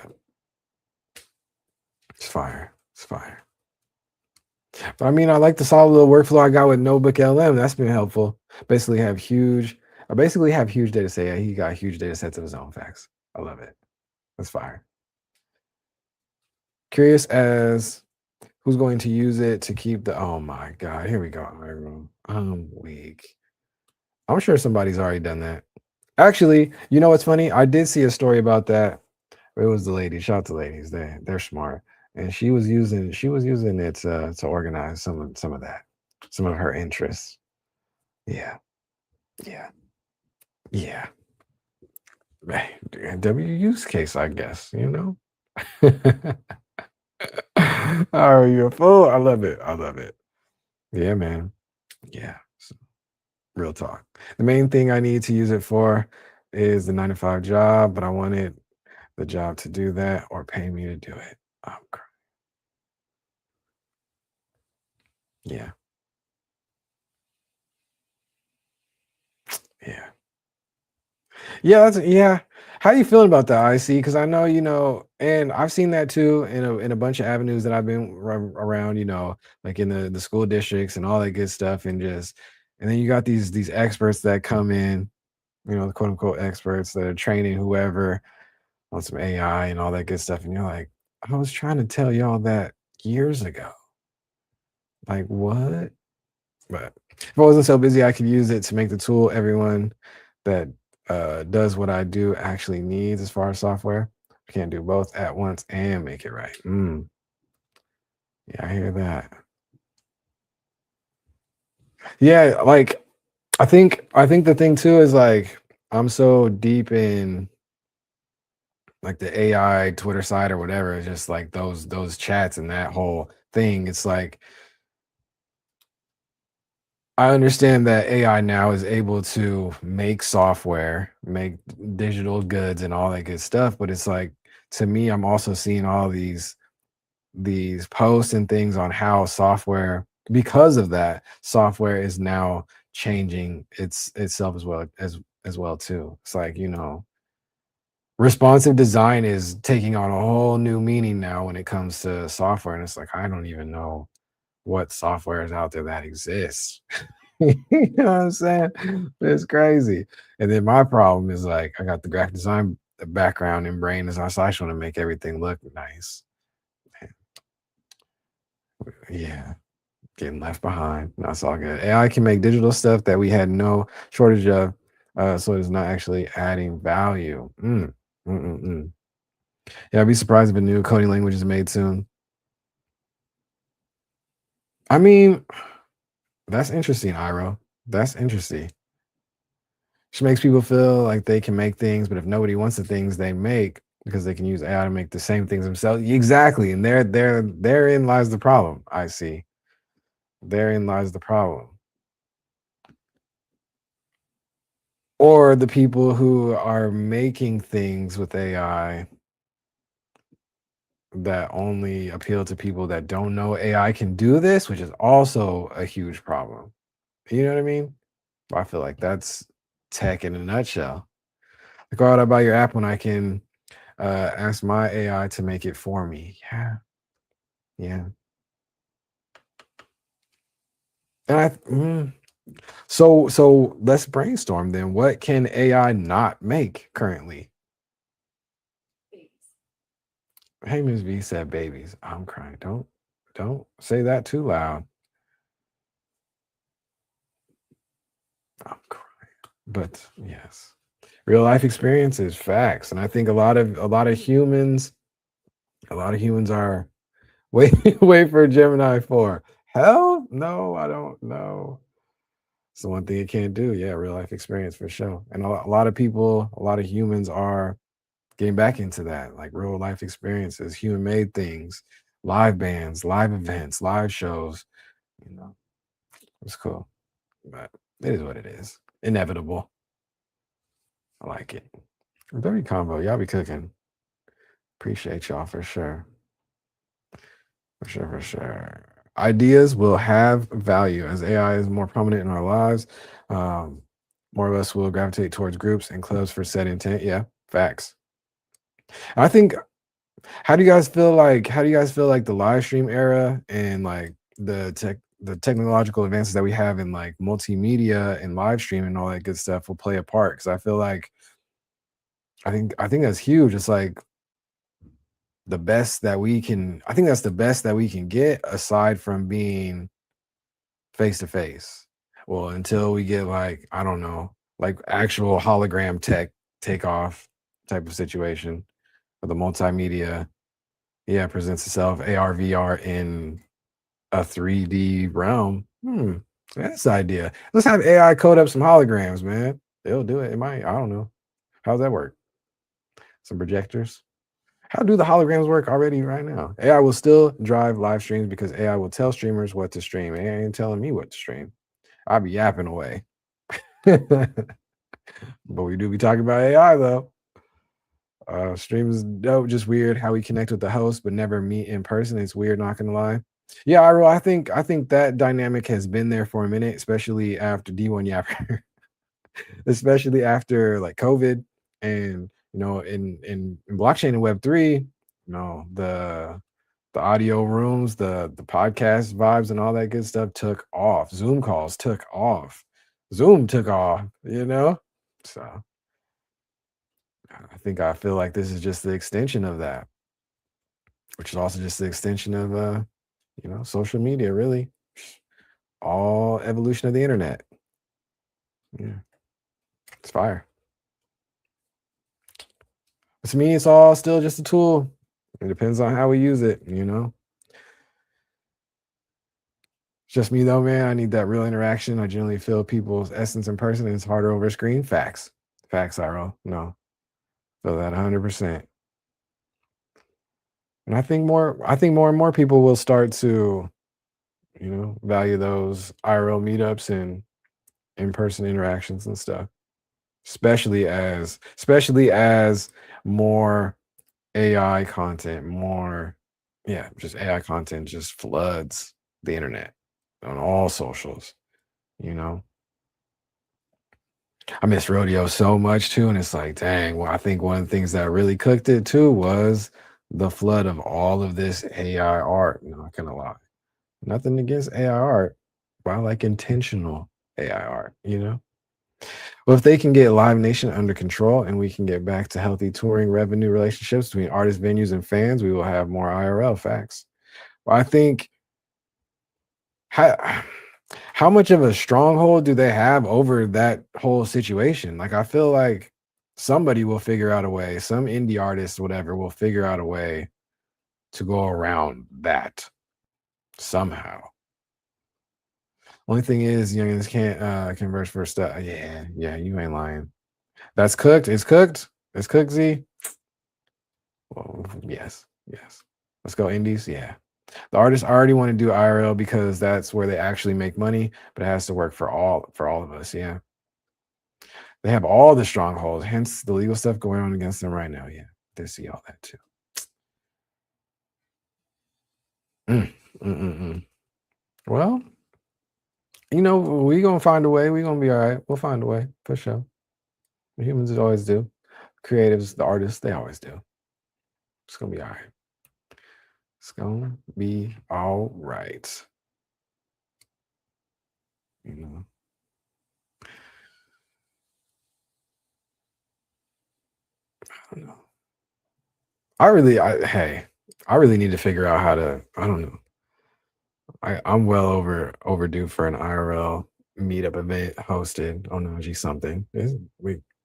A: it's fire. It's fire. But I mean, I like the solid little workflow I got with Notebook LM. That's been helpful. Basically, have huge. I basically have huge data set. Yeah, he got huge data sets of his own facts. I love it. That's fire. Curious as who's going to use it to keep the. Oh my god! Here we go. I'm weak. I'm sure somebody's already done that. Actually, you know what's funny? I did see a story about that. It was the lady. Shout out to ladies. They're smart, and she was using it to organize some of that, some of her interests. Yeah, yeah, yeah. Hey, W use case, I guess. Oh, you're a fool. I love it. I love it. Yeah, man. Yeah. Real talk. The main thing I need to use it for is the 9 to 5 job, but I wanted the job to do that or pay me to do it. Crying. Yeah. Yeah. Yeah, yeah. How you feeling about that, IC? Because I know, and I've seen that too in a bunch of avenues that I've been around, like in the school districts and all that good stuff, and then you got these experts that come in, the quote unquote experts that are training whoever on some AI and all that good stuff, and you're like, I was trying to tell y'all that years ago. Like what? But if I wasn't so busy, I could use it to make the tool everyone that does what I do actually needs as far as software. I can't do both at once and make it right. Yeah, I hear that. Yeah, like I think the thing too is like I'm so deep in like the AI Twitter side or whatever, it's just like those chats and that whole thing. It's like I understand that AI now is able to make software, make digital goods and all that good stuff, but it's like to me, I'm also seeing all these posts and things on how software, because of that, software is now changing itself as well too. It's like, responsive design is taking on a whole new meaning now when it comes to software. And it's like I don't even know what software is out there that exists. You know what I'm saying? It's crazy. And then my problem is like I got the graphic design background and brain is so I just want to make everything look nice. Yeah, getting left behind. That's all good. AI can make digital stuff that we had no shortage of. So it's not actually adding value. Mm. Yeah, I'd be surprised if a new coding language is made soon. I mean, that's interesting, Iro. That's interesting. She makes people feel like they can make things, but if nobody wants the things they make because they can use AI to make the same things themselves, exactly. And therein lies the problem. I see. Therein lies the problem. Or the people who are making things with AI that only appeal to people that don't know AI can do this, which is also a huge problem. You know what I mean? I feel like that's tech in a nutshell. Like, why would I buy your app when I can ask my AI to make it for me? Yeah, yeah. And so let's brainstorm then. What can AI not make currently? Hey, Miss V said babies. I'm crying. Don't say that too loud. I'm crying. But yes, real life experiences, facts, and I think a lot of humans are wait wait for Gemini 4. Hell no, I don't know. It's the one thing it can't do. Yeah, real life experience for sure. And a lot of people, a lot of humans are getting back into that, like real life experiences, human made things, live bands, live events, live shows. You know, it's cool, but it is what it is. Inevitable. I like it. W combo, y'all be cooking. Appreciate y'all for sure. For sure, for sure. Ideas will have value as AI is more prominent in our lives. Um, more of us will gravitate towards groups and clubs for set intent. Yeah, facts. I think. How do you guys feel like? How do you guys feel like the live stream era and like the technological advances that we have in like multimedia and live streaming and all that good stuff will play a part because I feel like I think that's huge. It's like the best that we can I think that's the best that we can get aside from being face to face. Well, until we get like, I don't know, like actual hologram tech takeoff type of situation where the multimedia, yeah, presents itself AR, VR in a 3D realm. That's the idea. Let's have AI code up some holograms, man. They'll do it. It might, I don't know. How's that work? Some projectors. How do the holograms work already right now? AI will still drive live streams because AI will tell streamers what to stream. AI ain't telling me what to stream. I'll be yapping away. But we do be talking about AI though. Streams dope, just weird how we connect with the host but never meet in person. It's weird, not gonna lie. Yeah, I think that dynamic has been there for a minute, especially after D1 Yapper, especially after like COVID and in blockchain and Web3, the audio rooms, the podcast vibes and all that good stuff took off. Zoom calls took off. Zoom took off. So I feel like this is just the extension of that, which is also just the extension of social media, really. All evolution of the internet. Yeah, it's fire. But to me, it's all still just a tool. It depends on how we use it. It's just me though, man. I need that real interaction. I generally feel people's essence in person, and it's harder over screen. Facts. Facts, IRL. No. Feel that 100%. And I think more and more people will start to, value those IRL meetups and in-person interactions and stuff. Especially as more AI content, more yeah, just AI content just floods the internet on all socials, you know. I miss rodeo so much too, and it's like, dang, well, I think one of the things that really cooked it too was the flood of all of this AI art. Not gonna lie. Nothing against AI art, but I like intentional AI art. Well, if they can get Live Nation under control and we can get back to healthy touring revenue relationships between artists, venues, and fans, we will have more IRL facts. Well, I think how how much of a stronghold do they have over that whole situation? Like, I feel like somebody will figure out a way, some indie artist, whatever, will figure out a way to go around that somehow. Only thing is, youngins can't converse for stuff. Yeah, yeah, you ain't lying. That's cooked. It's cooked. It's cooked, Z. Well, yes, yes. Let's go indies. Yeah. The artists already want to do IRL because that's where they actually make money, but it has to work for all of us. Yeah. They have all the strongholds, hence the legal stuff going on against them right now. Yeah. They see all that too. Mm, mm, mm, mm. Well, we gonna find a way. We gonna be all right. We'll find a way for sure. Humans always do. Creatives, the artists, they always do. It's gonna be all right. It's gonna be all right. You know. I don't know. I really need to figure out how to. I don't know. I'm well overdue for an IRL meetup event hosted on OG something.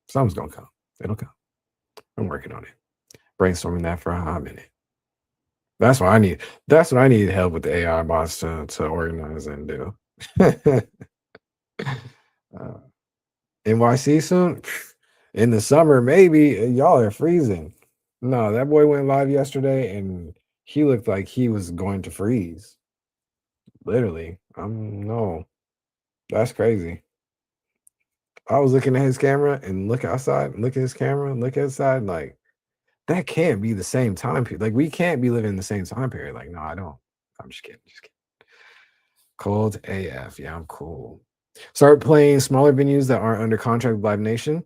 A: Something's gonna come. It'll come. I'm working on it. Brainstorming that for a hot minute. That's what I need. That's what I need help with the AI bots to organize and do. uh, NYC soon? In the summer, maybe. Y'all are freezing. No, that boy went live yesterday and he looked like he was going to freeze. Literally. No, that's crazy. I was looking at his camera and look outside, and look at his camera, and look outside, like that can't be the same time period. Like we can't be living in the same time period. Like, no, I don't. I'm just kidding. Just kidding. Cold AF. Yeah, I'm cool. Start playing smaller venues that aren't under contract with Live Nation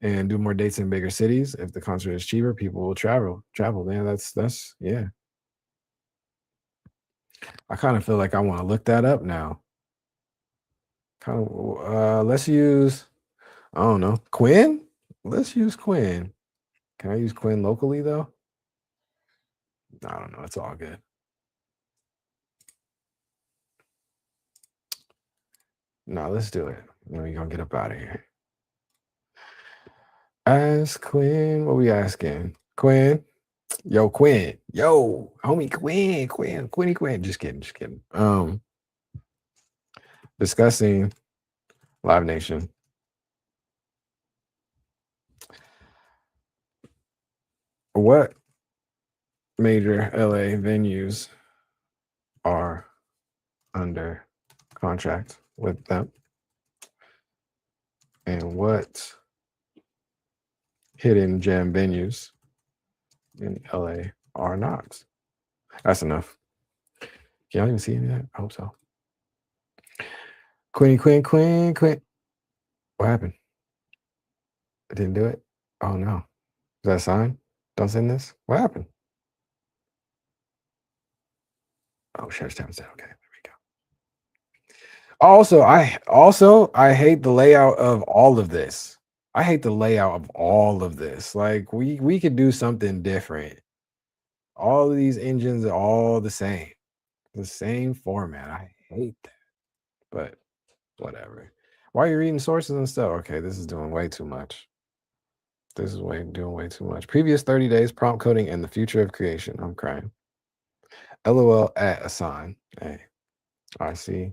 A: and do more dates in bigger cities. If the concert is cheaper, people will travel. Man, that's yeah. I kind of feel like I want to look that up now. Let's use, I don't know, Quinn. Let's use Quinn. Can I use Quinn locally though? I don't know. It's all good. No, let's do it. We're gonna get up out of here. Ask Quinn. What we asking? Quinn. Yo, Quinn. Yo, homie Quinn. Just kidding. Discussing Live Nation. What major LA venues are under contract with them? And what hidden gem venues in LA are not? That's enough. Can y'all even see any of that? I hope so. Quinn. What happened? I didn't do it? Oh no. Is that a sign? Don't send this? What happened? Oh, share tab said, okay, there we go. I hate the layout of all of this. Like we could do something different. All of these engines are all the same format. I hate that, but whatever. Why are you reading sources and stuff? Okay, this is doing way too much. Doing way too much. Previous 30 days, prompt coding, and the future of creation. I'm crying. LOL at a sign. Hey, I see.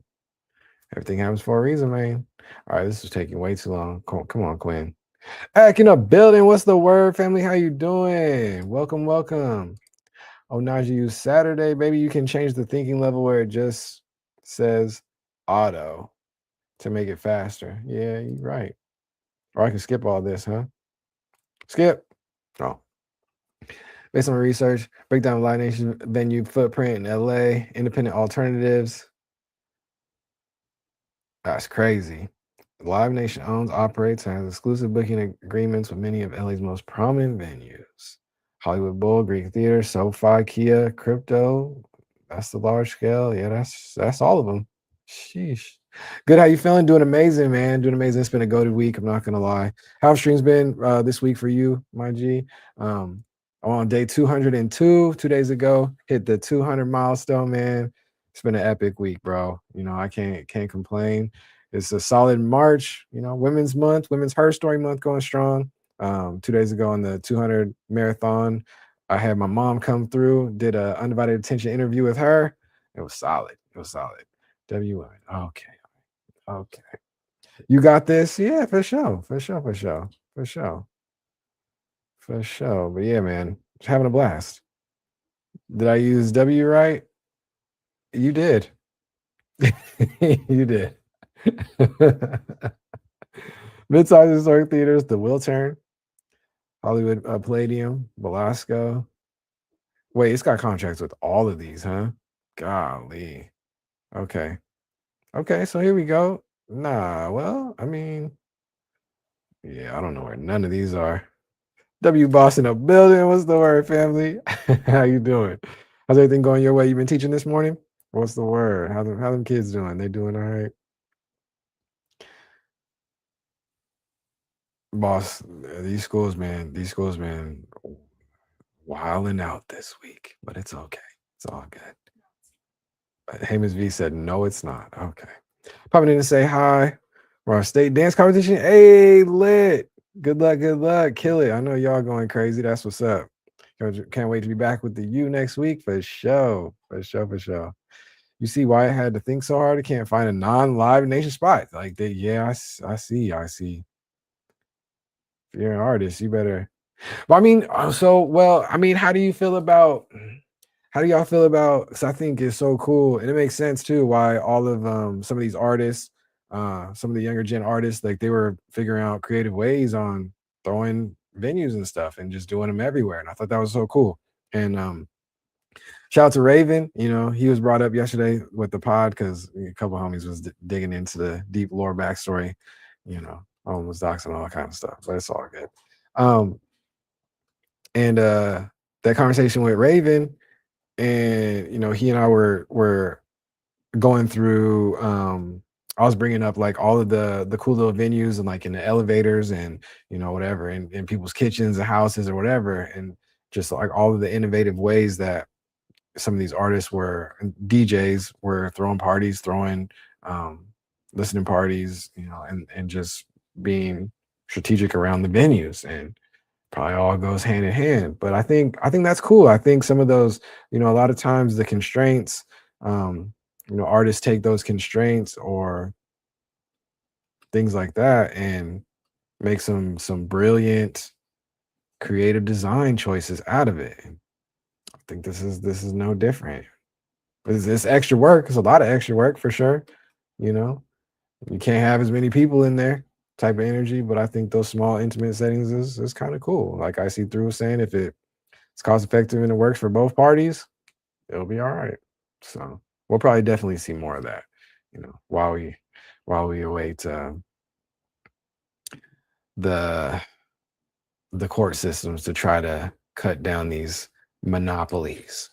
A: Everything happens for a reason, man. All right, this is taking way too long. Come on, Quinn. Back in the building. What's the word, family? How you doing? Welcome. OhnahjiU Saturday, baby. You can change the thinking level where it just says auto to make it faster. Yeah, you're right. Or I can skip all this, huh? Skip. Oh. Based on research, breakdown of Live Nation venue footprint in LA, independent alternatives. That's crazy. Live Nation owns, operates, and has exclusive booking agreements with many of LA's most prominent venues. Hollywood Bowl, Greek Theater, SoFi, Kia, Crypto. That's the large scale. Yeah, that's all of them. Sheesh. Good. How you feeling? Doing amazing, man. Doing amazing. It's been a goated week. I'm not gonna lie. How have streams been this week for you, my G? I'm on day 202. 2 days ago, hit the 200 milestone, man. It's been an epic week, bro. I can't complain. It's a solid March. Women's Month, Women's HERSTORY Month going strong. 2 days ago on the 200 marathon, I had my mom come through, did a undivided attention interview with her. It was solid. WN. Okay. You got this? Yeah, for sure. But yeah, man, just having a blast. Did I use W right? You did. You did. Mid-sized historic theaters, the Wiltern, Hollywood Palladium, Belasco. Wait, it's got contracts with all of these, huh? Golly. Okay, so here we go. Nah, well, I mean, yeah, I don't know where none of these are. W Boss in a building. What's the word, family? How you doing? How's everything going your way? You been teaching this morning? What's the word? How them kids doing? They doing all right? Boss, these schools, man, wilding out this week, but it's okay. It's all good. Hamas V said, no, it's not. Okay. Popping in to say hi. For our state dance competition. Hey, lit. Good luck. Kill it. I know y'all going crazy. That's what's up. Can't wait to be back with the U next week for sure. You see why I had to think so hard? I can't find a non-Live Nation spot. Like that, yeah, I see. If you're an artist, you better. But I mean, how do y'all feel about? Because I think it's so cool, and it makes sense too why all of some of these artists, some of the younger gen artists, like they were figuring out creative ways on throwing venues and stuff and just doing them everywhere. And I thought that was so cool. And shout out to Raven. He was brought up yesterday with the pod because a couple of homies was digging into the deep lore backstory. Almost docs and all that kind of stuff, but it's all good. And that conversation with Raven, and he and I were going through. I was bringing up like all of the cool little venues and like in the elevators and whatever in people's kitchens and houses or whatever, and just like all of the innovative ways that some of these artists were and DJs were throwing parties, throwing um, listening parties, and just being strategic around the venues, and probably all goes hand in hand. But I think that's cool. I think some of those, a lot of times the constraints, um, artists take those constraints or things like that and make some brilliant creative design choices out of it. I think this is no different. It's extra work. It's a lot of extra work for sure. You know, you can't have as many people in there type of energy, but I think those small intimate settings is kind of cool. Like I see through saying if it's cost effective and it works for both parties, it'll be all right. So we'll probably definitely see more of that, while we await the the court systems to try to cut down these monopolies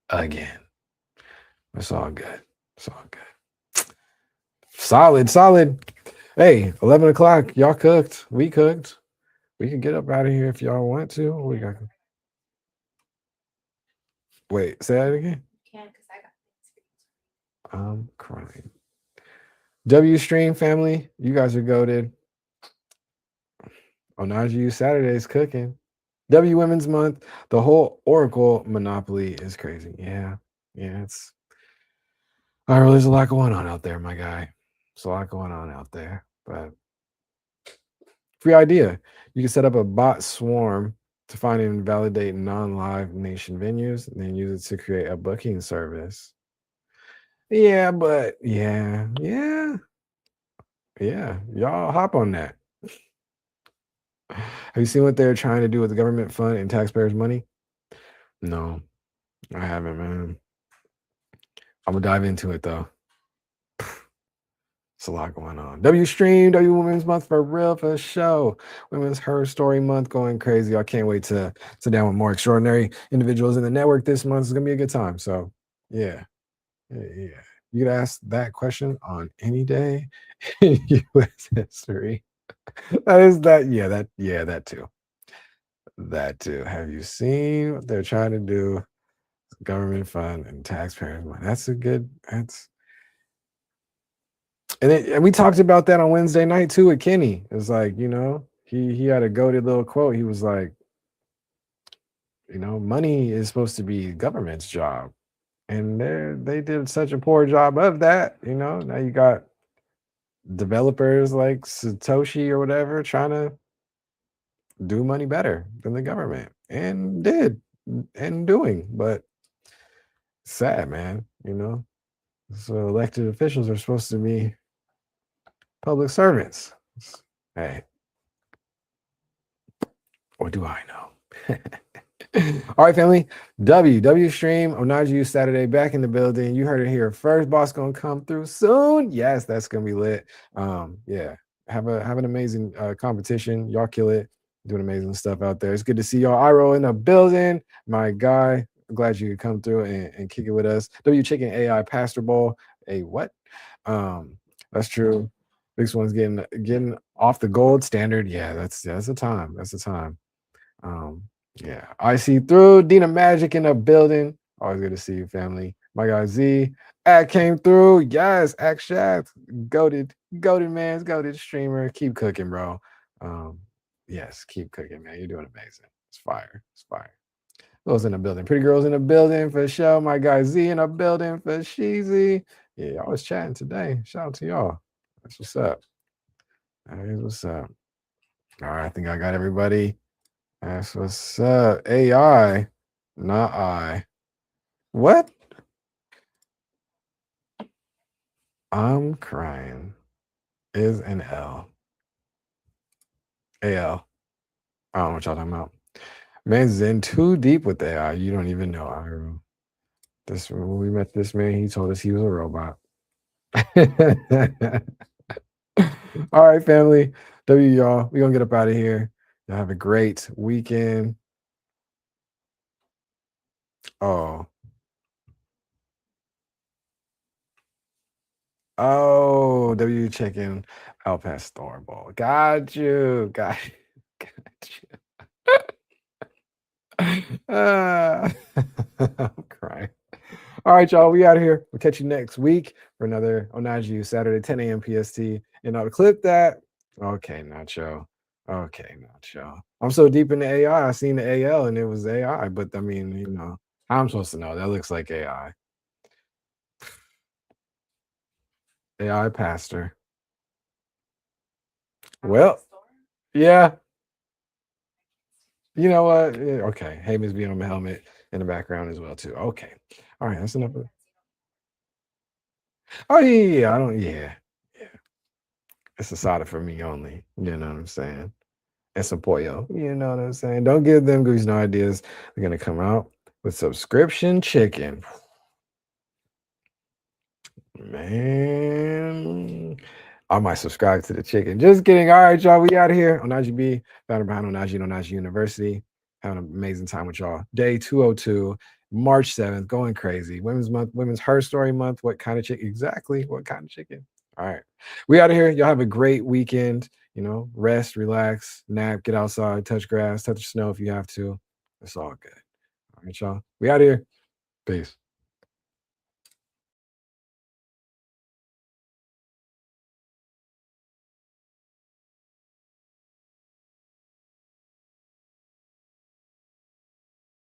A: again. It's all good. It's all good. Solid, solid. Hey, 11 o'clock. Y'all cooked. We cooked. We can get up out of here if y'all want to. We got wait, say that again. I'm crying. W stream family, you guys are goaded. OhnahjiU Saturdays cooking. W Women's Month. The whole Oracle monopoly is crazy. Yeah. Yeah, it's all right, there's a lot going on out there, my guy. There's a lot going on out there. But free idea. You can set up a bot swarm to find and validate non-live nation venues and then use it to create a booking service. Yeah, but yeah. Y'all hop on that. Have you seen what they're trying to do with the government fund and taxpayers' money? No, I haven't, man. I'm gonna dive into it though. It's a lot going on. W Stream, W Women's Month for real, for show. Women's Her Story Month going crazy. I can't wait to sit down with more extraordinary individuals in the network this month. It's gonna be a good time. So yeah, yeah. You could ask that question on any day in U.S. history. That is that. That too. That too. Have you seen what they're trying to do? Government fund and taxpayers money. That's a good. That's and we talked about that on Wednesday night too with Kenny. It's like he had a goated little quote. He was like, money is supposed to be government's job, and they did such a poor job of that. Now you got developers like Satoshi or whatever trying to do money better than the government, and did and doing, but sad, man. So elected officials are supposed to be public servants. Hey, what do I know? All right, family. W stream OhnahjiU Saturday back in the building. You heard it here first. Boss gonna come through soon. Yes, that's gonna be lit. Yeah, have an amazing competition. Y'all kill it. Doing amazing stuff out there. It's good to see y'all. Iro in the building. My guy. I'm glad you could come through and kick it with us. W Chicken AI Pastor Ball. A what? That's true. This one's getting off the gold standard. Yeah, that's the time. That's the time. Um, yeah, I see through. Dina Magic in the building. Always good to see you, family. My guy Z. Act came through. Yes, Act Shaft. Goated man, goated streamer. Keep cooking, bro. Yes, keep cooking, man. You're doing amazing. It's fire. It's fire. Girls in the building. Pretty girls in the building for sure. My guy Z in the building for Sheezy. Yeah, y'all was chatting today. Shout out to y'all. That's what's up. That is what's up. All right, I think I got everybody. That's what's up. AI, not I. What? I'm crying. Is an L. AL. I don't know what y'all talking about. Man's in too deep with AI. You don't even know. When we met this man, he told us he was a robot. All right, family. W y'all. We're gonna get up out of here. Y'all have a great weekend. Oh. Oh, W chicken al pastor bowl. Got you. Got you. I'm crying. All right, y'all. We out of here. We'll catch you next week for another OhnahjiU Saturday, 10 a.m. PST. And I'll clip that. Okay, Nacho. Okay, Nacho. I'm so deep into AI. I seen the AL and it was AI, but I mean, I'm supposed to know. That looks like AI. AI pastor. Well, yeah. You know what? Yeah, okay. Heyman's being on my helmet in the background as well, too. Okay. All right. That's enough. Oh, yeah, yeah, yeah. I don't, yeah. Yeah. It's a soda for me only. You know what I'm saying? And some pollo. You know what I'm saying? Don't give them goose no ideas. They're going to come out with subscription chicken. Man, I might subscribe to the chicken. Just kidding. All right, y'all. We out of here. Onaji B, founder behind Onaji and Onaji University. Having an amazing time with y'all. Day 202, March 7th, going crazy. Women's Month, Women's Her Story Month. What kind of chicken? Exactly. What kind of chicken? All right. We out of here. Y'all have a great weekend. Rest, relax, nap, get outside, touch grass, touch snow if you have to. It's all good. All right, y'all. We out of here. Peace.